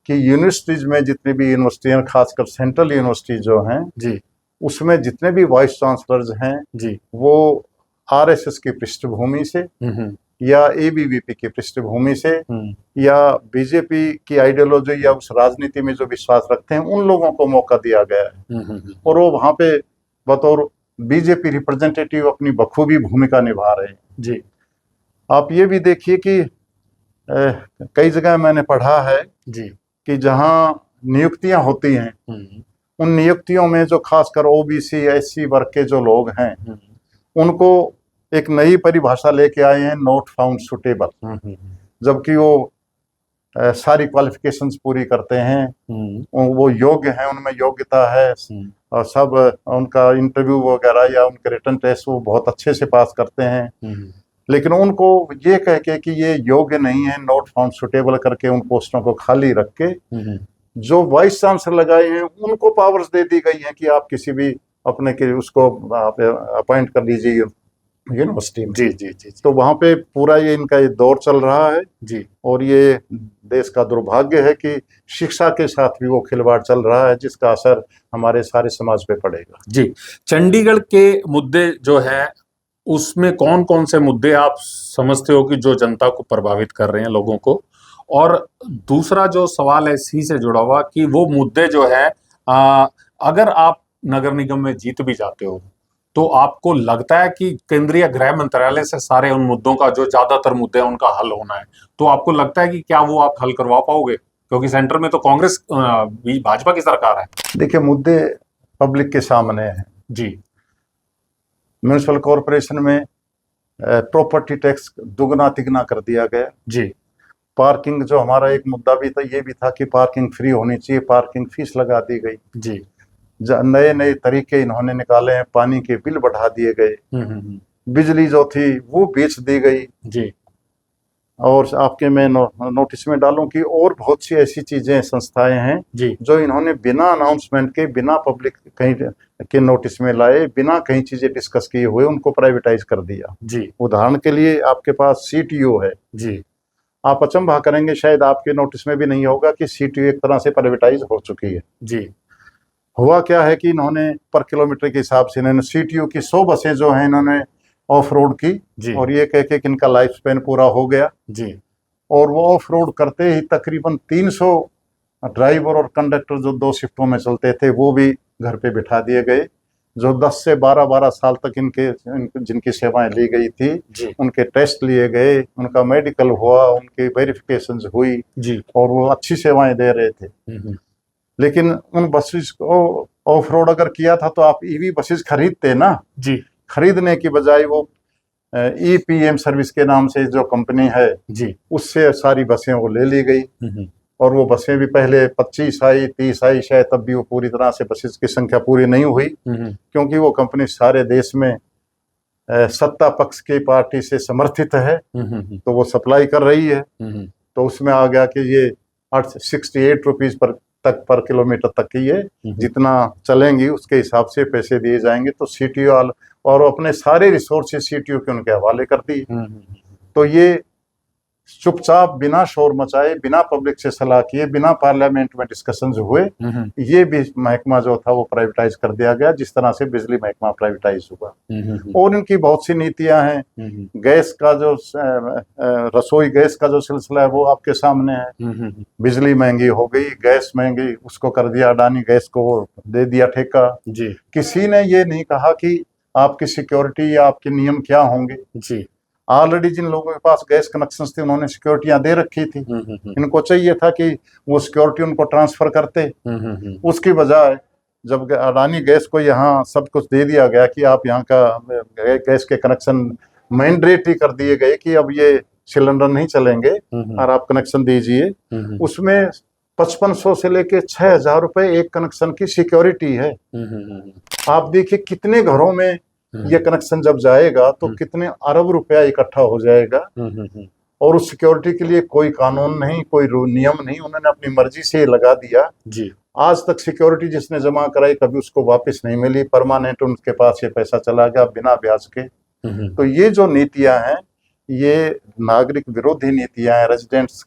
कि यूनिवर्सिटीज में, जितनी भी यूनिवर्सिटियां, खासकर सेंट्रल यूनिवर्सिटी जो हैं जी, उसमें जितने भी वाइस चांसलर्स हैं जी, वो आरएसएस की पृष्ठभूमि से या एबीवीपी की पृष्ठभूमि से या बीजेपी की आइडियोलॉजी या उस राजनीति में जो विश्वास रखते हैं, उन लोगों को मौका दिया गया है और वो वहां पे बतौर बीजेपी रिप्रेजेंटेटिव अपनी बखूबी भूमिका निभा रहे हैं। जी आप ये भी देखिए कि कई जगह मैंने पढ़ा है जी कि जहां नियुक्तियां होती हैं, उन नियुक्तियों में जो खासकर ओबीसी, एससी वर्ग के जो लोग हैं, उनको एक नई परिभाषा लेके आए हैं, नॉट फाउंड सुटेबल। जबकि वो सारी क्वालिफिकेशंस पूरी करते हैं, वो योग्य हैं, उनमें योग्यता है और सब उनका इंटरव्यू वगैरह या उनके रिटन टेस्ट वो बहुत अच्छे से पास करते हैं, लेकिन उनको ये कह के कि ये योग्य नहीं है, नॉट फाउंड सुटेबल करके उन पोस्टों को खाली रख के जो वाइस चांसलर लगाए हैं उनको पावर्स दे दी गई हैं कि आप किसी भी अपने के उसको अपॉइंट कर लीजिए यूनिवर्सिटी में। जी जी जी। तो वहां पे पूरा ये इनका ये दौर चल रहा है जी। और ये देश का दुर्भाग्य है कि शिक्षा के साथ भी वो खिलवाड़ चल रहा है, जिसका असर हमारे सारे समाज पे पड़ेगा। जी। चंडीगढ़ के मुद्दे जो है उसमें कौन कौन से मुद्दे आप समझते हो कि जो जनता को प्रभावित कर रहे हैं, लोगों को? और दूसरा जो सवाल है इसी से जुड़ा हुआ कि वो मुद्दे जो है अगर आप नगर निगम में जीत भी जाते हो तो आपको लगता है कि केंद्रीय गृह मंत्रालय से सारे उन मुद्दों का, जो ज्यादातर मुद्दे हैं, उनका हल होना है, तो आपको लगता है कि क्या वो आप हल करवा पाओगे? क्योंकि सेंटर में तो कांग्रेस, भाजपा की सरकार है। देखिए, मुद्दे पब्लिक के सामने हैं जी म्यूनिसिपल कॉरपोरेशन में प्रॉपर्टी टैक्स दुगना तिगना कर दिया गया। जी पार्किंग जो हमारा एक मुद्दा भी था, ये भी था कि पार्किंग फ्री होनी चाहिए, पार्किंग फीस लगा दी गई। जी नए नए तरीके इन्होंने निकाले हैं, पानी के बिल बढ़ा दिए गए, बिजली जो थी वो बेच दी गई। जी और आपके मैं नोटिस में डालूं कि और बहुत सी ऐसी चीजें संस्थाएं हैं जी जो इन्होंने बिना अनाउंसमेंट के, बिना पब्लिक कहीं के नोटिस में लाए, बिना कहीं चीजें डिस्कस किए हुए उनको प्राइवेटाइज कर दिया। जी उदाहरण के लिए आपके पास सीटीओ है। जी आप अचंभा करेंगे, शायद आपके नोटिस में भी नहीं होगा कि सीटीओ एक तरह से प्राइवेटाइज हो चुकी है। जी हुआ क्या है कि इन्होंने पर किलोमीटर के हिसाब से इन्होंने सीटीओ की 100 बसें जो हैं इन्होंने ऑफ रोड की, जी और ये कह के कि इनका लाइफ स्पेन पूरा हो गया। जी और वो ऑफ रोड करते ही तकरीबन 300 ड्राइवर और कंडक्टर जो 2 शिफ्टों में चलते थे वो भी घर पे बिठा दिए गए। जो 10 से 12 साल तक जिनकी सेवाएं ली गई थी, जी उनके टेस्ट लिए गए, उनका मेडिकल हुआ, उनकी वेरिफिकेशन हुई, जी और वो अच्छी सेवाएं दे रहे थे। लेकिन उन बसेस को ऑफ रोड अगर किया था तो आप ईवी बसेस खरीदते ना। जी खरीदने की बजाय वो ईपीएम सर्विस के नाम से जो कंपनी है, जी उससे सारी बसें वो ले ली गई। और वो बसें भी पहले 25 आई, 30 आई, शायद तब भी वो पूरी तरह से बसेस की संख्या पूरी नहीं हुई, क्योंकि वो कंपनी सारे देश में सत्ता पक्ष की पार्टी से समर्थित है, तो वो सप्लाई कर रही है। तो उसमें आ गया कि ये 68 रुपीज पर किलोमीटर तक की ये जितना चलेंगी उसके हिसाब से पैसे दिए जाएंगे। तो सीटीओ और अपने सारे रिसोर्सेज सीटीओ के उनके हवाले कर दी। तो ये चुपचाप बिना शोर मचाए, बिना पब्लिक से सलाह किए, बिना पार्लियामेंट में डिस्कशन हुए, ये भी महकमा जो था वो प्राइवेटाइज कर दिया गया, जिस तरह से बिजली महकमा प्राइवेटाइज हुआ। और इनकी बहुत सी नीतियां हैं। गैस का जो रसोई गैस का जो सिलसिला है वो आपके सामने है। बिजली महंगी हो गई, गैस महंगी, उसको कर दिया अडानी गैस को दे दिया ठेका। जी किसी ने ये नहीं कहा कि आपकी सिक्योरिटी या आपके नियम क्या होंगे। जी ऑलरेडी जिन लोगों के पास गैस कनेक्शन थे उन्होंने सिक्योरिटियां दे रखी थी। इनको चाहिए था कि वो सिक्योरिटी उनको ट्रांसफर करते। उसकी बजाय जब अडानी गैस को यहाँ सब कुछ दे दिया गया कि आप यहाँ का गैस के कनेक्शन मैंडेटरी कर दिए गए कि अब ये सिलेंडर नहीं चलेंगे और आप कनेक्शन दीजिए, उसमें 5500 से लेके 6000 रुपए एक कनेक्शन की सिक्योरिटी है। आप देखिए कितने घरों में ये कनेक्शन जब जाएगा तो कितने अरब रुपया इकट्ठा हो जाएगा। और उस सिक्योरिटी के लिए कोई कानून नहीं, कोई नियम नहीं, उन्होंने अपनी मर्जी से लगा दिया। जी आज तक सिक्योरिटी जिसने जमा कराई कभी उसको वापस नहीं मिली, परमानेंट उनके पास ये पैसा चला गया बिना ब्याज के। तो ये जो नीतियां हैं ये नागरिक विरोधी नीतियां हैं, रेजिडेंट्स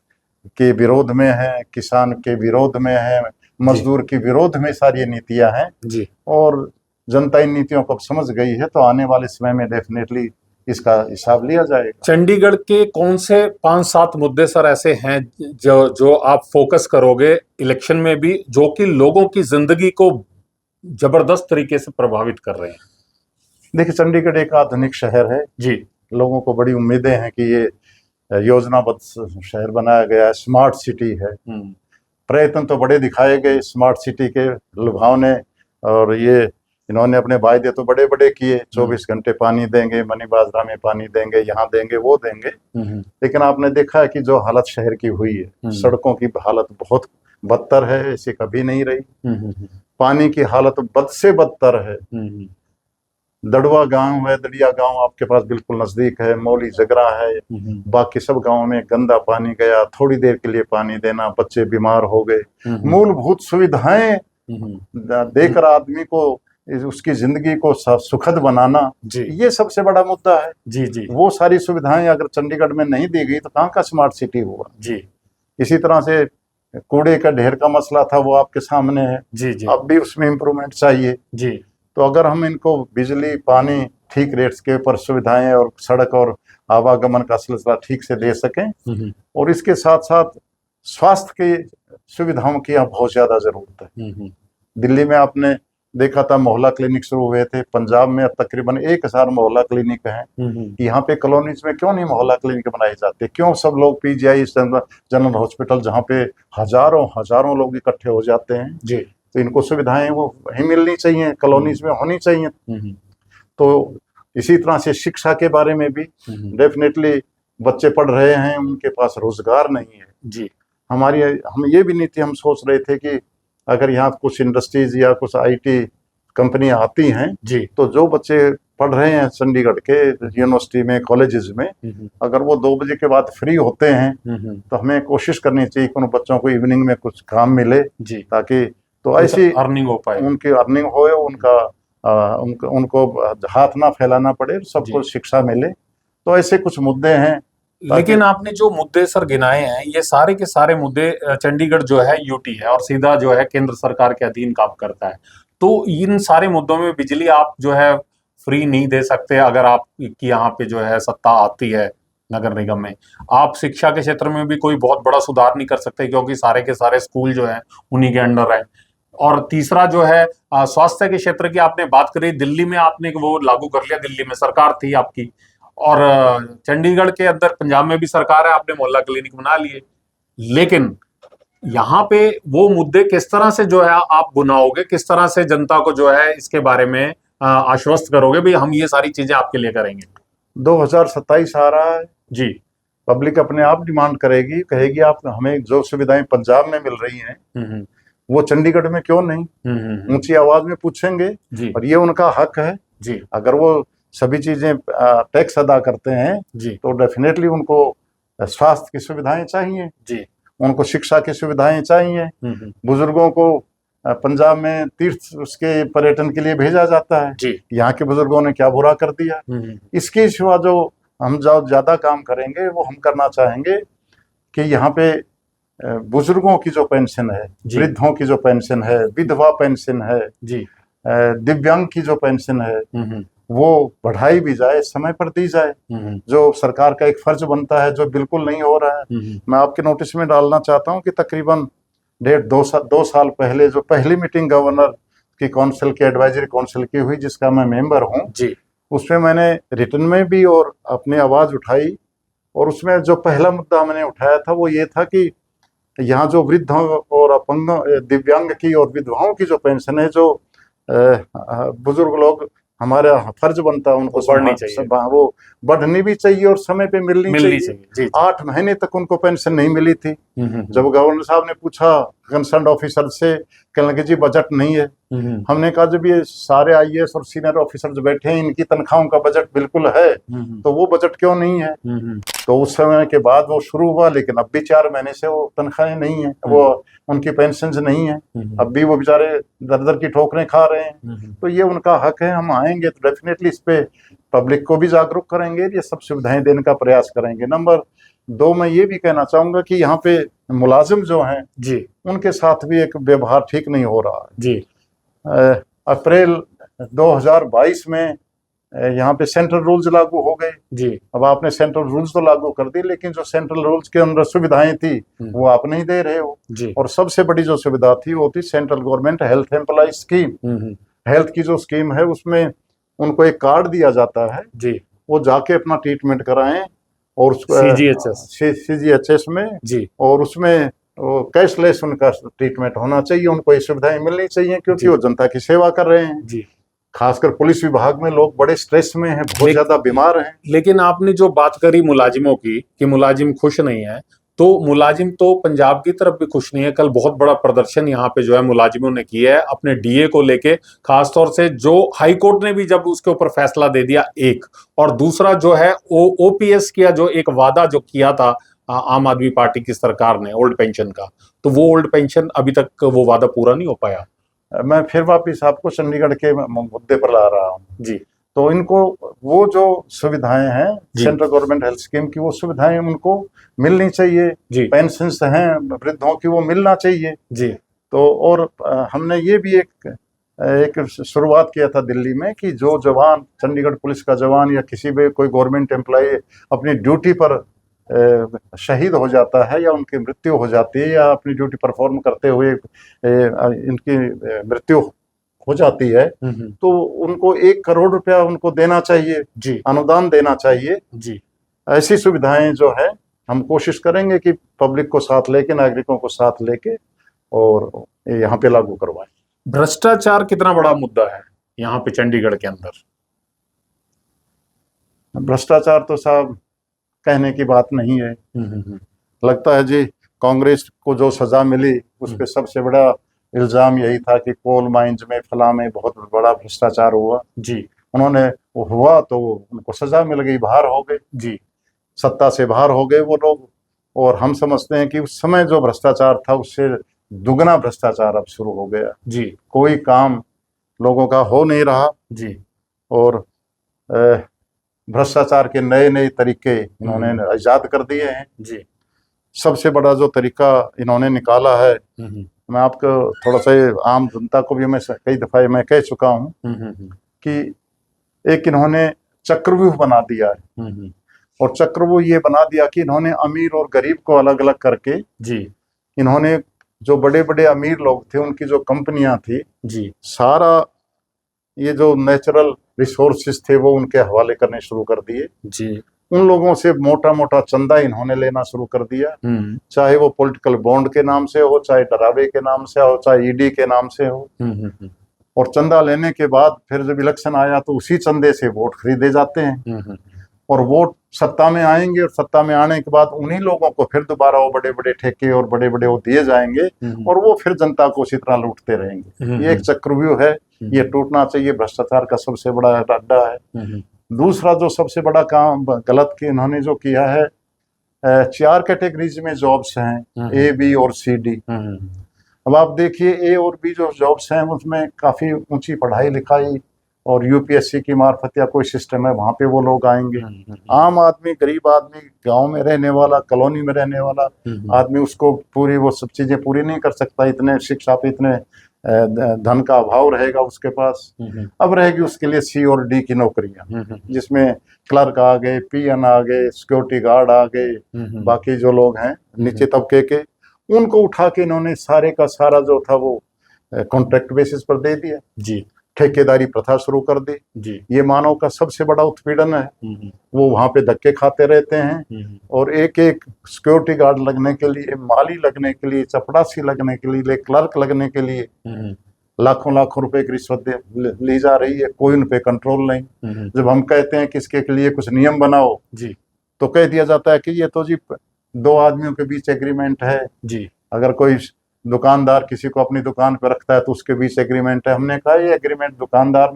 के विरोध में है, किसान के विरोध में है, मजदूर के विरोध में सारी नीतियां हैं। जी और जनता इन नीतियों को समझ गई है, तो आने वाले समय में डेफिनेटली इसका हिसाब लिया जाएगा। चंडीगढ़ के कौन से 5-7 मुद्दे सर ऐसे हैं जो आप फोकस करोगे इलेक्शन में भी, जो कि लोगों की जिंदगी को जबरदस्त तरीके से प्रभावित कर रहे हैं? देखिए, चंडीगढ़ एक आधुनिक शहर है जी, लोगों को बड़ी उम्मीदें हैं कि ये योजनाबद्ध शहर बनाया गया है, स्मार्ट सिटी है। प्रयत्न तो बड़े दिखाए गए स्मार्ट सिटी के लुभावने, और ये इन्होंने अपने वायदे तो बड़े बड़े किए, 24 घंटे पानी देंगे, मनी बाजरा में पानी देंगे, यहाँ देंगे वो देंगे। लेकिन आपने देखा है कि जो हालत शहर की हुई है, सड़कों की हालत बहुत बदतर है, ऐसी कभी नहीं रही। पानी की हालत बद से बदतर है। दड़वा गांव है, दड़िया गांव आपके पास बिल्कुल नजदीक है, मौली जगरा है, बाकी सब गांवों में गंदा पानी गया, थोड़ी देर के लिए पानी देना, बच्चे बीमार हो गए। मूलभूत सुविधाएं देकर आदमी को उसकी जिंदगी को सुखद बनाना, ये सबसे बड़ा मुद्दा है। जी जी वो सारी सुविधाएं अगर चंडीगढ़ में नहीं दी गई तो कहाँ का स्मार्ट सिटी हुआ। जी इसी तरह से कूड़े का ढेर का मसला था, वो आपके सामने है। जी जी अब भी उसमें इम्प्रूवमेंट चाहिए। जी तो अगर हम इनको बिजली, पानी ठीक रेट्स के ऊपर सुविधाएं और सड़क और आवागमन का सिलसिला ठीक से दे सकें, और इसके साथ साथ स्वास्थ्य की सुविधाओं की यहाँ बहुत ज्यादा जरूरत है। दिल्ली में आपने देखा था मोहल्ला क्लिनिक शुरू हुए थे, पंजाब में अब तकरीबन 1000 मोहल्ला क्लिनिक हैं। यहाँ पे कॉलोनीज में क्यों नहीं मोहल्ला क्लिनिक बनाए जाते? क्यों सब लोग पीजीआई जनरल हॉस्पिटल जहाँ पे हजारों लोग इकट्ठे हो जाते हैं, जी तो इनको सुविधाएं वो वहीं मिलनी चाहिए, कॉलोनीज में होनी चाहिए। तो इसी तरह से शिक्षा के बारे में भी डेफिनेटली बच्चे पढ़ रहे हैं, उनके पास रोजगार नहीं है जी। हम ये भी नीति हम सोच रहे थे कि अगर यहाँ कुछ इंडस्ट्रीज या कुछ आईटी कंपनियां आती हैं जी। तो जो बच्चे पढ़ रहे हैं चंडीगढ़ के यूनिवर्सिटी में, कॉलेजेस में, अगर वो 2 बजे के बाद फ्री होते हैं तो हमें कोशिश करनी चाहिए कि उन बच्चों को इवनिंग में कुछ काम मिले जी। ताकि तो ऐसी अर्निंग हो पाए, उनकी अर्निंग हो, उनको हाथ ना फैलाना पड़े, सबको शिक्षा मिले। तो ऐसे कुछ मुद्दे हैं। लेकिन आपने जो मुद्दे सर गिनाए हैं ये सारे के सारे मुद्दे, चंडीगढ़ जो है यूटी है और सीधा जो है केंद्र सरकार के अधीन काम करता है, तो इन सारे मुद्दों में बिजली आप जो है फ्री नहीं दे सकते। अगर आपकी यहाँ पे जो है सत्ता आती है नगर निगम में, आप शिक्षा के क्षेत्र में भी कोई बहुत बड़ा सुधार नहीं कर सकते क्योंकि सारे के सारे स्कूल जो है उन्हीं के अंडर है। और तीसरा जो है स्वास्थ्य के क्षेत्र की आपने बात करी, दिल्ली में आपने वो लागू कर लिया, दिल्ली में सरकार थी आपकी, और चंडीगढ़ के अंदर पंजाब में भी सरकार है, आपने मोहल्ला क्लिनिक बना लिए। लेकिन यहाँ पे वो मुद्दे किस तरह से जो है आप बुनाओगे, किस तरह से जनता को जो है इसके बारे में आश्वस्त करोगे भाई हम ये सारी चीजें आपके लिए करेंगे? 2027 आ रहा है जी। पब्लिक अपने आप डिमांड करेगी, कहेगी आप हमें जो सुविधाएं पंजाब में मिल रही हैं वो चंडीगढ़ में क्यों नहीं, ऊंची आवाज में पूछेंगे जी। और ये उनका हक है जी। अगर वो सभी चीजें टैक्स अदा करते हैं जी, तो डेफिनेटली उनको स्वास्थ्य की सुविधाएं चाहिए जी, उनको शिक्षा की सुविधाएं चाहिए। बुजुर्गों को पंजाब में तीर्थ उसके पर्यटन के लिए भेजा जाता है जी। यहाँ के बुजुर्गों ने क्या बुरा कर दिया? इसके सिवा जो हम ज्यादा काम करेंगे वो हम करना चाहेंगे कि यहाँ पे बुजुर्गों की जो पेंशन है, वृद्धों की जो पेंशन है, विधवा पेंशन है जी, दिव्यांग की जो पेंशन है वो बढ़ाई भी जाए, समय पर दी जाए, जो सरकार का एक फर्ज बनता है, जो बिल्कुल नहीं हो रहा है। मैं आपके नोटिस में डालना चाहता हूँ कि तकरीबन 2 साल पहले जो पहली मीटिंग गवर्नर की काउंसिल की, एडवाइजरी काउंसिल की हुई, जिसका मैं मेंबर हूँ जी, उसमें मैंने रिटर्न में भी और अपनी आवाज उठाई, और उसमें जो पहला मुद्दा मैंने उठाया था वो ये था कि यहाँ जो वृद्ध और अपंग, दिव्यांग की और विधवाओं की जो पेंशन है, जो बुजुर्ग लोग, हमारा फर्ज बनता है उनको बढ़नी चाहिए, वो बढ़नी भी चाहिए और समय पे मिलनी चाहिए। 8 महीने तक उनको पेंशन नहीं मिली थी। जब गवर्नर साहब ने पूछा कंसर्न ऑफिसर से, कहने लगे जी बजट नहीं है। हमने कहा जब ये सारे आईएएस और सीनियर ऑफिसर्स बैठे हैं, इनकी तनख्वाहों का बजट बिल्कुल है, तो वो बजट क्यों नहीं है? तो उस समय के बाद वो शुरू हुआ, लेकिन अब भी 4 महीने से वो तनख्वाहें नहीं है, वो उनकी पेंशन नहीं है, अब भी वो बेचारे दर दर की ठोकरें खा रहे हैं। तो ये उनका हक है। हम आएंगे तो डेफिनेटली इस पे पब्लिक को भी जागरूक करेंगे, ये सब सुविधाएं देने का प्रयास करेंगे। नंबर 2, मैं ये भी कहना चाहूंगा कि यहाँ पे मुलाजिम जो हैं जी, उनके साथ भी एक व्यवहार ठीक नहीं हो रहा है जी। अप्रैल 2022 में यहाँ पे सेंट्रल रूल्स लागू हो गए जी। अब आपने सेंट्रल रूल्स तो लागू कर दी, लेकिन जो सेंट्रल रूल्स के अंदर सुविधाएं थी वो आप नहीं दे रहे हो जी। और सबसे बड़ी जो सुविधा थी वो थी central government health employ scheme. Health की जो स्कीम है उसमें उनको एक कार्ड दिया जाता है जी, वो जाके अपना ट्रीटमेंट कराएं, और CGHS में जी, और उसमें वो कैशलेस उनका ट्रीटमेंट होना चाहिए। उनको ये सुविधाएं मिलनी चाहिए क्योंकि वो जनता की सेवा कर रहे हैं जी। खासकर पुलिस विभाग में लोग बड़े स्ट्रेस में हैं, बहुत ज्यादा बीमार हैं। लेकिन आपने जो बात करी मुलाजिमों की कि मुलाजिम खुश नहीं है, तो मुलाजिम तो पंजाब की तरफ भी खुश नहीं है। कल बहुत बड़ा प्रदर्शन यहाँ पे जो है मुलाजिमों ने किया है अपने DA को लेके, खासतौर से जो हाई कोर्ट ने भी जब उसके ऊपर फैसला दे दिया एक, और दूसरा जो है OPS किया, जो एक वादा जो किया था आम आदमी पार्टी की सरकार ने ओल्ड पेंशन का, तो वो ओल्ड पेंशन अभी तक वो वादा पूरा नहीं हो पाया। मैं फिर वापिस आपको चंडीगढ़ के मुद्दे पर ला रहा हूँ जी। तो इनको वो जो सुविधाएं हैं सेंट्रल गवर्नमेंट हेल्थ स्कीम की, वो सुविधाएं उनको मिलनी चाहिए जी। पेंशन हैं वृद्धों की, वो मिलना चाहिए जी। तो और हमने ये भी एक शुरुआत किया था दिल्ली में कि जो जवान, चंडीगढ़ पुलिस का जवान या किसी भी कोई गवर्नमेंट एम्प्लॉय अपनी ड्यूटी पर शहीद हो जाता है या उनकी मृत्यु हो जाती है, या अपनी ड्यूटी परफॉर्म करते हुए इनकी मृत्यु हो जाती है, तो उनको 1 करोड़ रुपया उनको देना चाहिए जी, अनुदान देना चाहिए जी। ऐसी सुविधाएं जो है हम कोशिश करेंगे कि पब्लिक को साथ लेके, नागरिकों को साथ लेके और यहाँ पे लागू करवाएं। भ्रष्टाचार कितना बड़ा मुद्दा है यहाँ पे चंडीगढ़ के अंदर? भ्रष्टाचार तो साहब कहने की बात नहीं है। लगता है जी कांग्रेस को जो सजा मिली उस पे सबसे बड़ा इल्जाम यही था कि कोल माइंस में फला में बहुत बड़ा भ्रष्टाचार हुआ जी। उन्होंने वो हुआ तो उनको सजा मिल गई, बाहर हो गए जी। सत्ता से बाहर हो गए वो लोग। और हम समझते हैं कि उस समय जो भ्रष्टाचार था उससे दुगना भ्रष्टाचार अब शुरू हो गया जी। कोई काम लोगों का हो नहीं रहा जी। और भ्रष्टाचार के नए नए तरीके इन्होंने इजाद कर दिए हैं जी। सबसे बड़ा जो तरीका इन्होंने निकाला है मैं आपको थोड़ा सा आम जनता को भी मैं कई दफा मैं कह चुका हूँ कि एक इन्होंने चक्रव्यूह बना दिया है और चक्रव्यूह ये बना दिया कि इन्होंने अमीर और गरीब को अलग अलग करके जी। इन्होंने जो बड़े बड़े अमीर लोग थे उनकी जो कंपनियां थी जी। सारा ये जो नेचुरल रिसोर्सेज थे वो उनके हवाले करने शुरू कर दिए जी। उन लोगों से मोटा मोटा चंदा इन्होंने लेना शुरू कर दिया चाहे वो पॉलिटिकल बॉन्ड के नाम से हो चाहे डरावे के नाम से हो चाहे ईडी के नाम से हो और चंदा लेने के बाद फिर जब इलेक्शन आया तो उसी चंदे से वोट खरीदे जाते हैं और वोट सत्ता में आएंगे और सत्ता में आने के बाद उन्हीं लोगों को फिर दोबारा वो बड़े बड़े ठेके और बड़े बड़े वो दिए जाएंगे और वो फिर जनता को उसी तरह लूटते रहेंगे। ये एक चक्रव्यूह है, ये टूटना चाहिए। भ्रष्टाचार का सबसे बड़ा अड्डा है। दूसरा जो सबसे बड़ा काम गलत कि इन्होंने जो किया है 4 कैटेगरीज में जॉब्स हैं ए बी और सी डी। अब आप देखिए ए और बी जो जॉब्स हैं उसमें काफी ऊंची पढ़ाई लिखाई और यूपीएससी की मार्फत या कोई सिस्टम है वहां पे वो लोग आएंगे। आम आदमी गरीब आदमी गांव में रहने वाला कॉलोनी में रहने वाला आदमी उसको पूरी वो सब चीजें पूरी नहीं कर सकता। इतने शिक्षा पे इतने धन का अभाव रहेगा उसके पास। अब रहेगी उसके लिए सी और डी की नौकरियां जिसमें क्लर्क आ गए, पीएन आ गए, सिक्योरिटी गार्ड आ गए, बाकी जो लोग हैं नीचे तबके के उनको उठा के इन्होंने सारे का सारा जो था वो कॉन्ट्रैक्ट बेसिस पर दे दिया जी। ठेकेदारी प्रथा शुरू कर दी जी। ये मानव का सबसे बड़ा उत्पीड़न है। वो वहां पे धक्के खाते रहते हैं और एक एक सिक्योरिटी गार्ड लगने के लिए, माली लगने के लिए, चपड़ासी लगने के लिए, क्लर्क लगने के लिए लाखों लाखों रुपए की रिश्वत ली जा रही है। कोई उन पे कंट्रोल नहीं। जब हम कहते हैं कि इसके लिए कुछ नियम बनाओ जी तो कह दिया जाता है कि ये तो जी 2 आदमियों के बीच एग्रीमेंट है जी। अगर कोई दुकानदार किसी को अपनी दुकान पर रखता है तो उसके बीच एग्रीमेंट है। हमने कहा ये एग्रीमेंट दुकानदार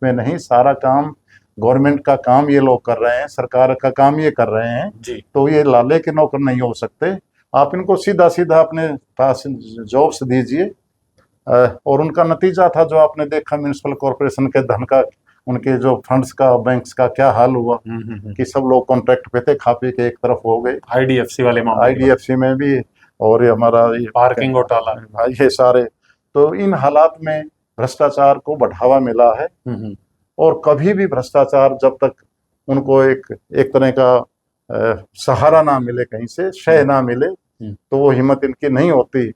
में नहीं, सारा काम गवर्नमेंट का काम ये लोग कर रहे हैं, सरकार का काम ये कर रहे हैं जी। तो ये लाले के नौकर नहीं हो सकते। आप इनको सीधा सीधा अपने पास जॉब्स दीजिए। और उनका नतीजा था जो आपने देखा म्यूनिसिपल कॉर्पोरेशन के धन का, उनके जो फंड्स का, बैंक्स का क्या हाल हुआ कि सब लोग कॉन्ट्रैक्ट पे थे, खा पी के एक तरफ हो गए। आईडीएफसी वाले मामले, आईडीएफसी में भी और ये हमारा पार्किंग घोटाला, ये सारे। तो इन हालात में भ्रष्टाचार को बढ़ावा मिला है और कभी भी भ्रष्टाचार जब तक उनको एक तरह का सहारा ना मिले, कहीं से शय ना मिले तो वो हिम्मत इनकी नहीं होती।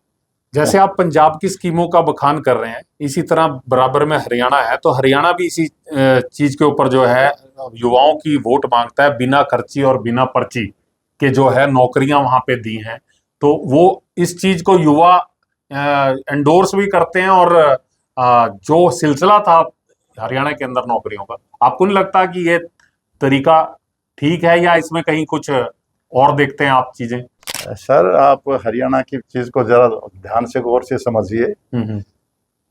जैसे आप पंजाब की स्कीमों का बखान कर रहे हैं, इसी तरह बराबर में हरियाणा है, तो हरियाणा भी इसी चीज के ऊपर जो है युवाओं की वोट मांगता है। बिना खर्ची और बिना पर्ची के जो है नौकरियां वहां पे दी हैं, तो वो इस चीज को युवा एंडोर्स भी करते हैं। और जो सिलसिला था हरियाणा के अंदर नौकरियों का, आपको नहीं लगता कि ये तरीका ठीक है या इसमें कहीं कुछ और देखते हैं आप चीजें? सर आप हरियाणा की चीज को जरा ध्यान से गौर से समझिए।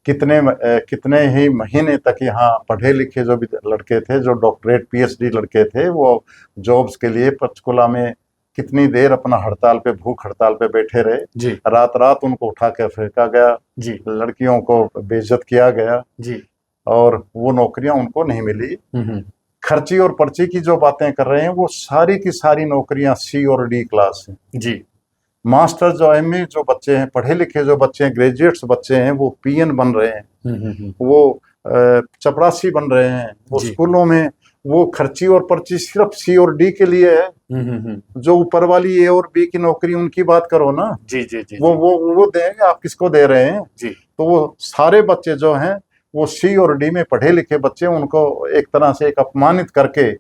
कितने ही महीने तक यहाँ पढ़े लिखे जो भी लड़के थे, जो डॉक्टरेट पीएचडी लड़के थे, वो जॉब्स के लिए पंचकुला में कितनी देर अपना हड़ताल पे, भूख हड़ताल पे बैठे रहे जी। रात रात उनको उठा के फेंका गया जी। लड़कियों को बेइज्जत किया गया जी। और वो नौकरियां उनको नहीं मिली। खर्ची और पर्ची की जो बातें कर रहे हैं वो सारी की सारी नौकरियां सी और डी क्लास हैं जी। मास्टर जो एमए जो बच्चे हैं, पढ़े लिखे जो बच्चे हैं, ग्रेजुएट्स बच्चे हैं, वो पीएन बन रहे हैं, वो चपरासी बन रहे हैं, वो स्कूलों में वो खर्ची और पर्ची सिर्फ सी और डी के लिए है। जो ऊपर वाली ए और बी की नौकरी उनकी बात करो ना जी जी जी। वो देंगे, आप किसको दे रहे हैं जी। तो वो सारे बच्चे जो हैं वो सी और डी में पढ़े लिखे बच्चे, उनको एक तरह से एक अपमानित करके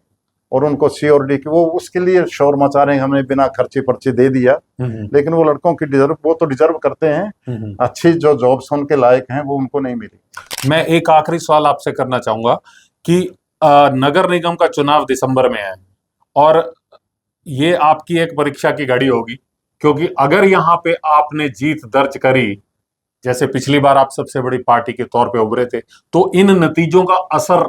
और उनको सी और डी की वो उसके लिए शोर मचा रहे हैं, हमने बिना खर्ची पर्ची दे दिया। लेकिन वो लड़कों की वो तो डिजर्व करते हैं, अच्छी जो जॉब्स उनके लायक हैं वो उनको नहीं मिली। मैं एक आखिरी सवाल आपसे करना चाहूंगा कि नगर निगम का चुनाव दिसंबर में है और ये आपकी एक परीक्षा की घड़ी होगी, क्योंकि अगर यहाँ पे आपने जीत दर्ज करी, जैसे पिछली बार आप सबसे बड़ी पार्टी के तौर पे उभरे थे, तो इन नतीजों का असर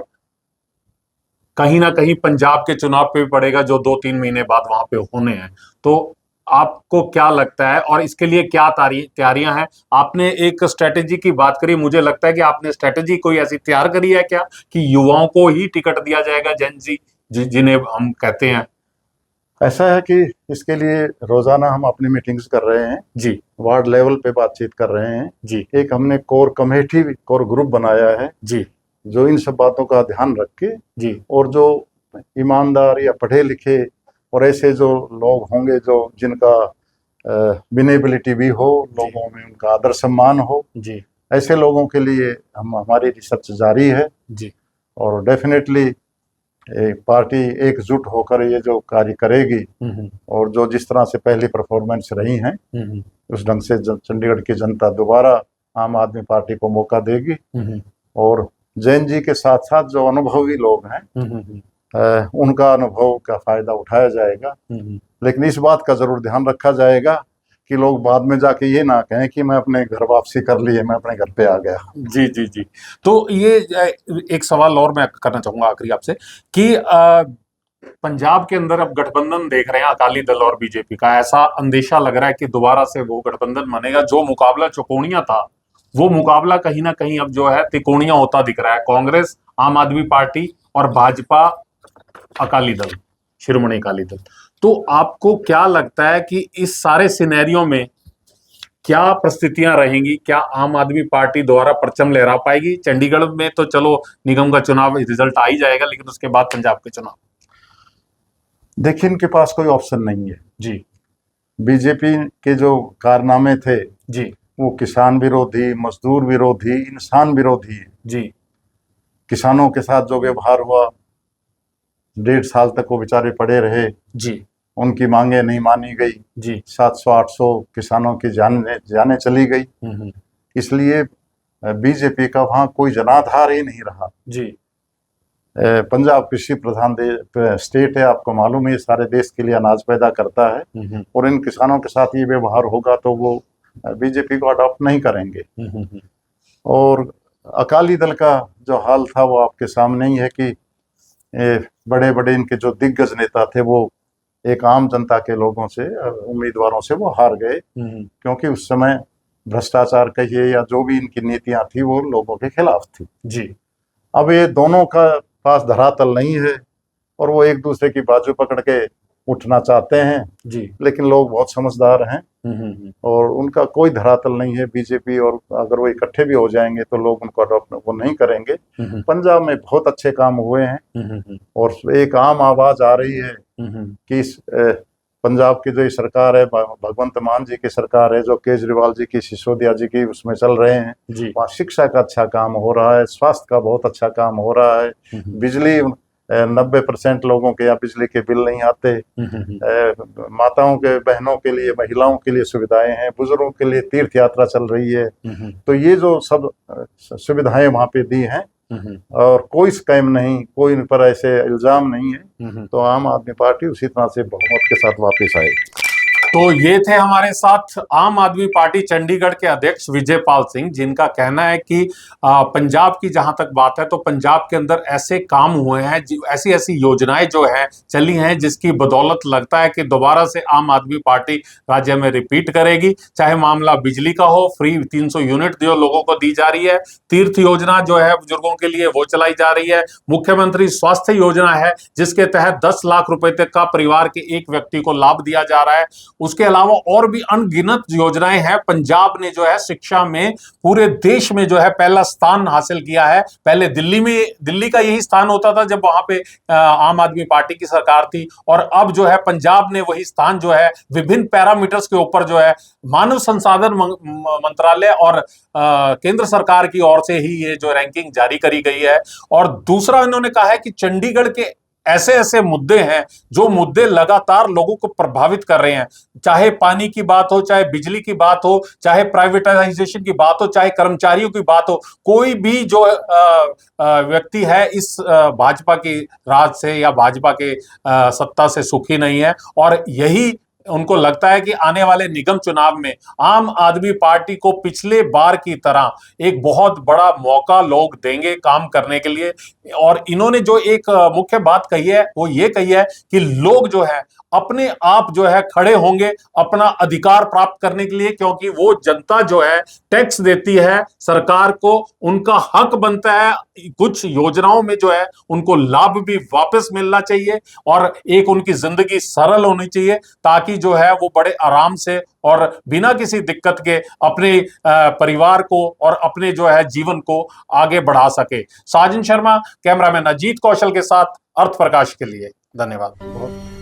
कहीं ना कहीं पंजाब के चुनाव पे भी पड़ेगा जो 2-3 महीने बाद वहां पे होने हैं। तो आपको क्या लगता है और इसके लिए क्या तैयारियां हैं? आपने एक स्ट्रेटेजी की बात करी, मुझे लगता है कि आपने स्ट्रेटेजी कोई ऐसी तैयार करी है क्या कि युवाओं को ही टिकट दिया जाएगा, जेन जी जिन्हें हम कहते हैं? ऐसा है कि इसके लिए रोजाना हम अपनी मीटिंग्स कर रहे हैं, जी वार्ड लेवल पे बातचीत कर रहे हैं। जी एक हमने कोर ग्रुप बनाया है जी जो इन सब बातों का ध्यान रख के, जी और जो ईमानदार या पढ़े लिखे और ऐसे जो लोग होंगे जो जिनका विनेबिलिटी भी हो, लोगों में उनका आदर सम्मान हो, जी ऐसे लोगों के लिए हमारी रिसर्च जारी है। जी और डेफिनेटली पार्टी एकजुट होकर ये जो कार्य करेगी, और जो जिस तरह से पहली परफॉर्मेंस रही हैं उस ढंग से चंडीगढ़ की जनता दोबारा आम आदमी पार्टी को मौका देगी। और जैन जी के साथ साथ जो अनुभवी लोग हैं उनका अनुभव का फायदा उठाया जाएगा। लेकिन इस बात का जरूर ध्यान रखा जाएगा कि लोग बाद में जाके ये ना कहें कि मैं अपने घर वापसी कर ली है, मैं अपने घर पे आ गया। जी जी जी। तो ये एक सवाल और मैं करना चाहूंगा आखिरी आपसे कि पंजाब के अंदर अब गठबंधन देख रहे हैं अकाली दल और बीजेपी का, ऐसा अंदेशा लग रहा है कि दोबारा से वो गठबंधन बनेगा। जो मुकाबला चौकोनिया था वो मुकाबला कहीं ना कहीं अब जो है तिकोनिया होता दिख रहा है। कांग्रेस, आम आदमी पार्टी और भाजपा, अकाली दल, शिरोमणि अकाली दल। तो आपको क्या लगता है कि इस सारे सिनेरियो में क्या परिस्थितियां रहेंगी? क्या आम आदमी पार्टी द्वारा परचम लहरा पाएगी? चंडीगढ़ में तो चलो निगम का चुनाव रिजल्ट आ ही जाएगा, लेकिन उसके बाद पंजाब के चुनाव। देखिए, इनके पास कोई ऑप्शन नहीं है। जी बीजेपी के जो कारनामे थे जी वो किसान विरोधी, मजदूर विरोधी, इंसान विरोधी है। जी किसानों के साथ जो व्यवहार हुआ, 1.5 साल तक वो बेचारे पड़े रहे, जी उनकी मांगे नहीं मानी गई, जी 700-800 किसानों की जाने चली गई। इसलिए बीजेपी का वहाँ कोई जनाधार ही नहीं रहा। जी पंजाब कृषि प्रधान स्टेट है, आपको मालूम है, ये सारे देश के लिए अनाज पैदा करता है, और इन किसानों के साथ ये व्यवहार होगा तो वो बीजेपी को अडॉप्ट नहीं करेंगे। और अकाली दल का जो हाल था वो आपके सामने ही है कि बड़े बड़े इनके जो दिग्गज नेता थे वो एक आम जनता के लोगों से, उम्मीदवारों से वो हार गए, क्योंकि उस समय भ्रष्टाचार कहिए या जो भी इनकी नीतियां थी वो लोगों के खिलाफ थी। जी अब ये दोनों का पास धरातल नहीं है और वो एक दूसरे की बाजू पकड़ के उठना चाहते हैं, जी लेकिन लोग बहुत समझदार हैं और उनका कोई धरातल नहीं है। बीजेपी और अगर वो इकट्ठे भी हो जाएंगे तो लोग उनको अडॉप्ट वो नहीं करेंगे। पंजाब में बहुत अच्छे काम हुए हैं और एक आम आवाज आ रही है कि पंजाब की जो ये सरकार है, भगवंत मान जी की सरकार है, जो केजरीवाल जी की, सिसोदिया जी की उसमें चल रहे हैं, वहाँ शिक्षा का अच्छा काम हो रहा है, स्वास्थ्य का बहुत अच्छा काम हो रहा है, बिजली 90% लोगों के यहाँ बिजली के बिल नहीं आते, माताओं के, बहनों के लिए, महिलाओं के लिए सुविधाएं हैं, बुजुर्गों के लिए तीर्थ यात्रा चल रही है। तो ये जो सब सुविधाएं वहाँ पे दी हैं और कोई स्कैम नहीं, कोई इन पर ऐसे इल्जाम नहीं है, तो आम आदमी पार्टी उसी तरह से बहुमत के साथ वापस आएगी। तो ये थे हमारे साथ आम आदमी पार्टी चंडीगढ़ के अध्यक्ष विजयपाल सिंह, जिनका कहना है कि पंजाब की जहां तक बात है तो पंजाब के अंदर ऐसे काम हुए हैं, ऐसी ऐसी योजनाएं जो है चली हैं, जिसकी बदौलत लगता है कि दोबारा से आम आदमी पार्टी राज्य में रिपीट करेगी। चाहे मामला बिजली का हो, फ्री 300 यूनिट जो लोगों को दी जा रही है, तीर्थ योजना जो है बुजुर्गों के लिए वो चलाई जा रही है, मुख्यमंत्री स्वास्थ्य योजना है जिसके तहत 10 लाख रुपए तक का परिवार के एक व्यक्ति को लाभ दिया जा रहा है। उसके अलावा और भी अनगिनत योजनाएं हैं। पंजाब ने जो है शिक्षा में पूरे देश में जो है पहला स्थान हासिल किया है। पहले दिल्ली का यही स्थान होता था जब वहां पे आम आदमी पार्टी की सरकार थी, और अब जो है पंजाब ने वही स्थान जो है विभिन्न पैरामीटर्स के ऊपर जो है मानव संसाधन मंत्रालय और केंद्र सरकार की ओर से ही ये जो रैंकिंग जारी करी गई है। और दूसरा इन्होंने कहा है कि चंडीगढ़ के ऐसे ऐसे मुद्दे हैं जो मुद्दे लगातार लोगों को प्रभावित कर रहे हैं, चाहे पानी की बात हो, चाहे बिजली की बात हो, चाहे प्राइवेटाइजेशन की बात हो, चाहे कर्मचारियों की बात हो। कोई भी जो व्यक्ति है इस भाजपा की राज से या भाजपा के सत्ता से सुखी नहीं है, और यही उनको लगता है कि आने वाले निगम चुनाव में आम आदमी पार्टी को पिछले बार की तरह एक बहुत बड़ा मौका लोग देंगे काम करने के लिए। और इन्होंने जो एक मुख्य बात कही है वो ये कही है कि लोग जो है अपने आप जो है खड़े होंगे अपना अधिकार प्राप्त करने के लिए, क्योंकि वो जनता जो है टैक्स देती है सरकार को, उनका हक बनता है कुछ योजनाओं में जो है उनको लाभ भी वापस मिलना चाहिए, और एक उनकी जिंदगी सरल होनी चाहिए ताकि जो है वो बड़े आराम से और बिना किसी दिक्कत के अपने परिवार को और अपने जो है जीवन को आगे बढ़ा सके। साजिन शर्मा, कैमरामैन अजीत कौशल के साथ अर्थ प्रकाश के लिए, धन्यवाद।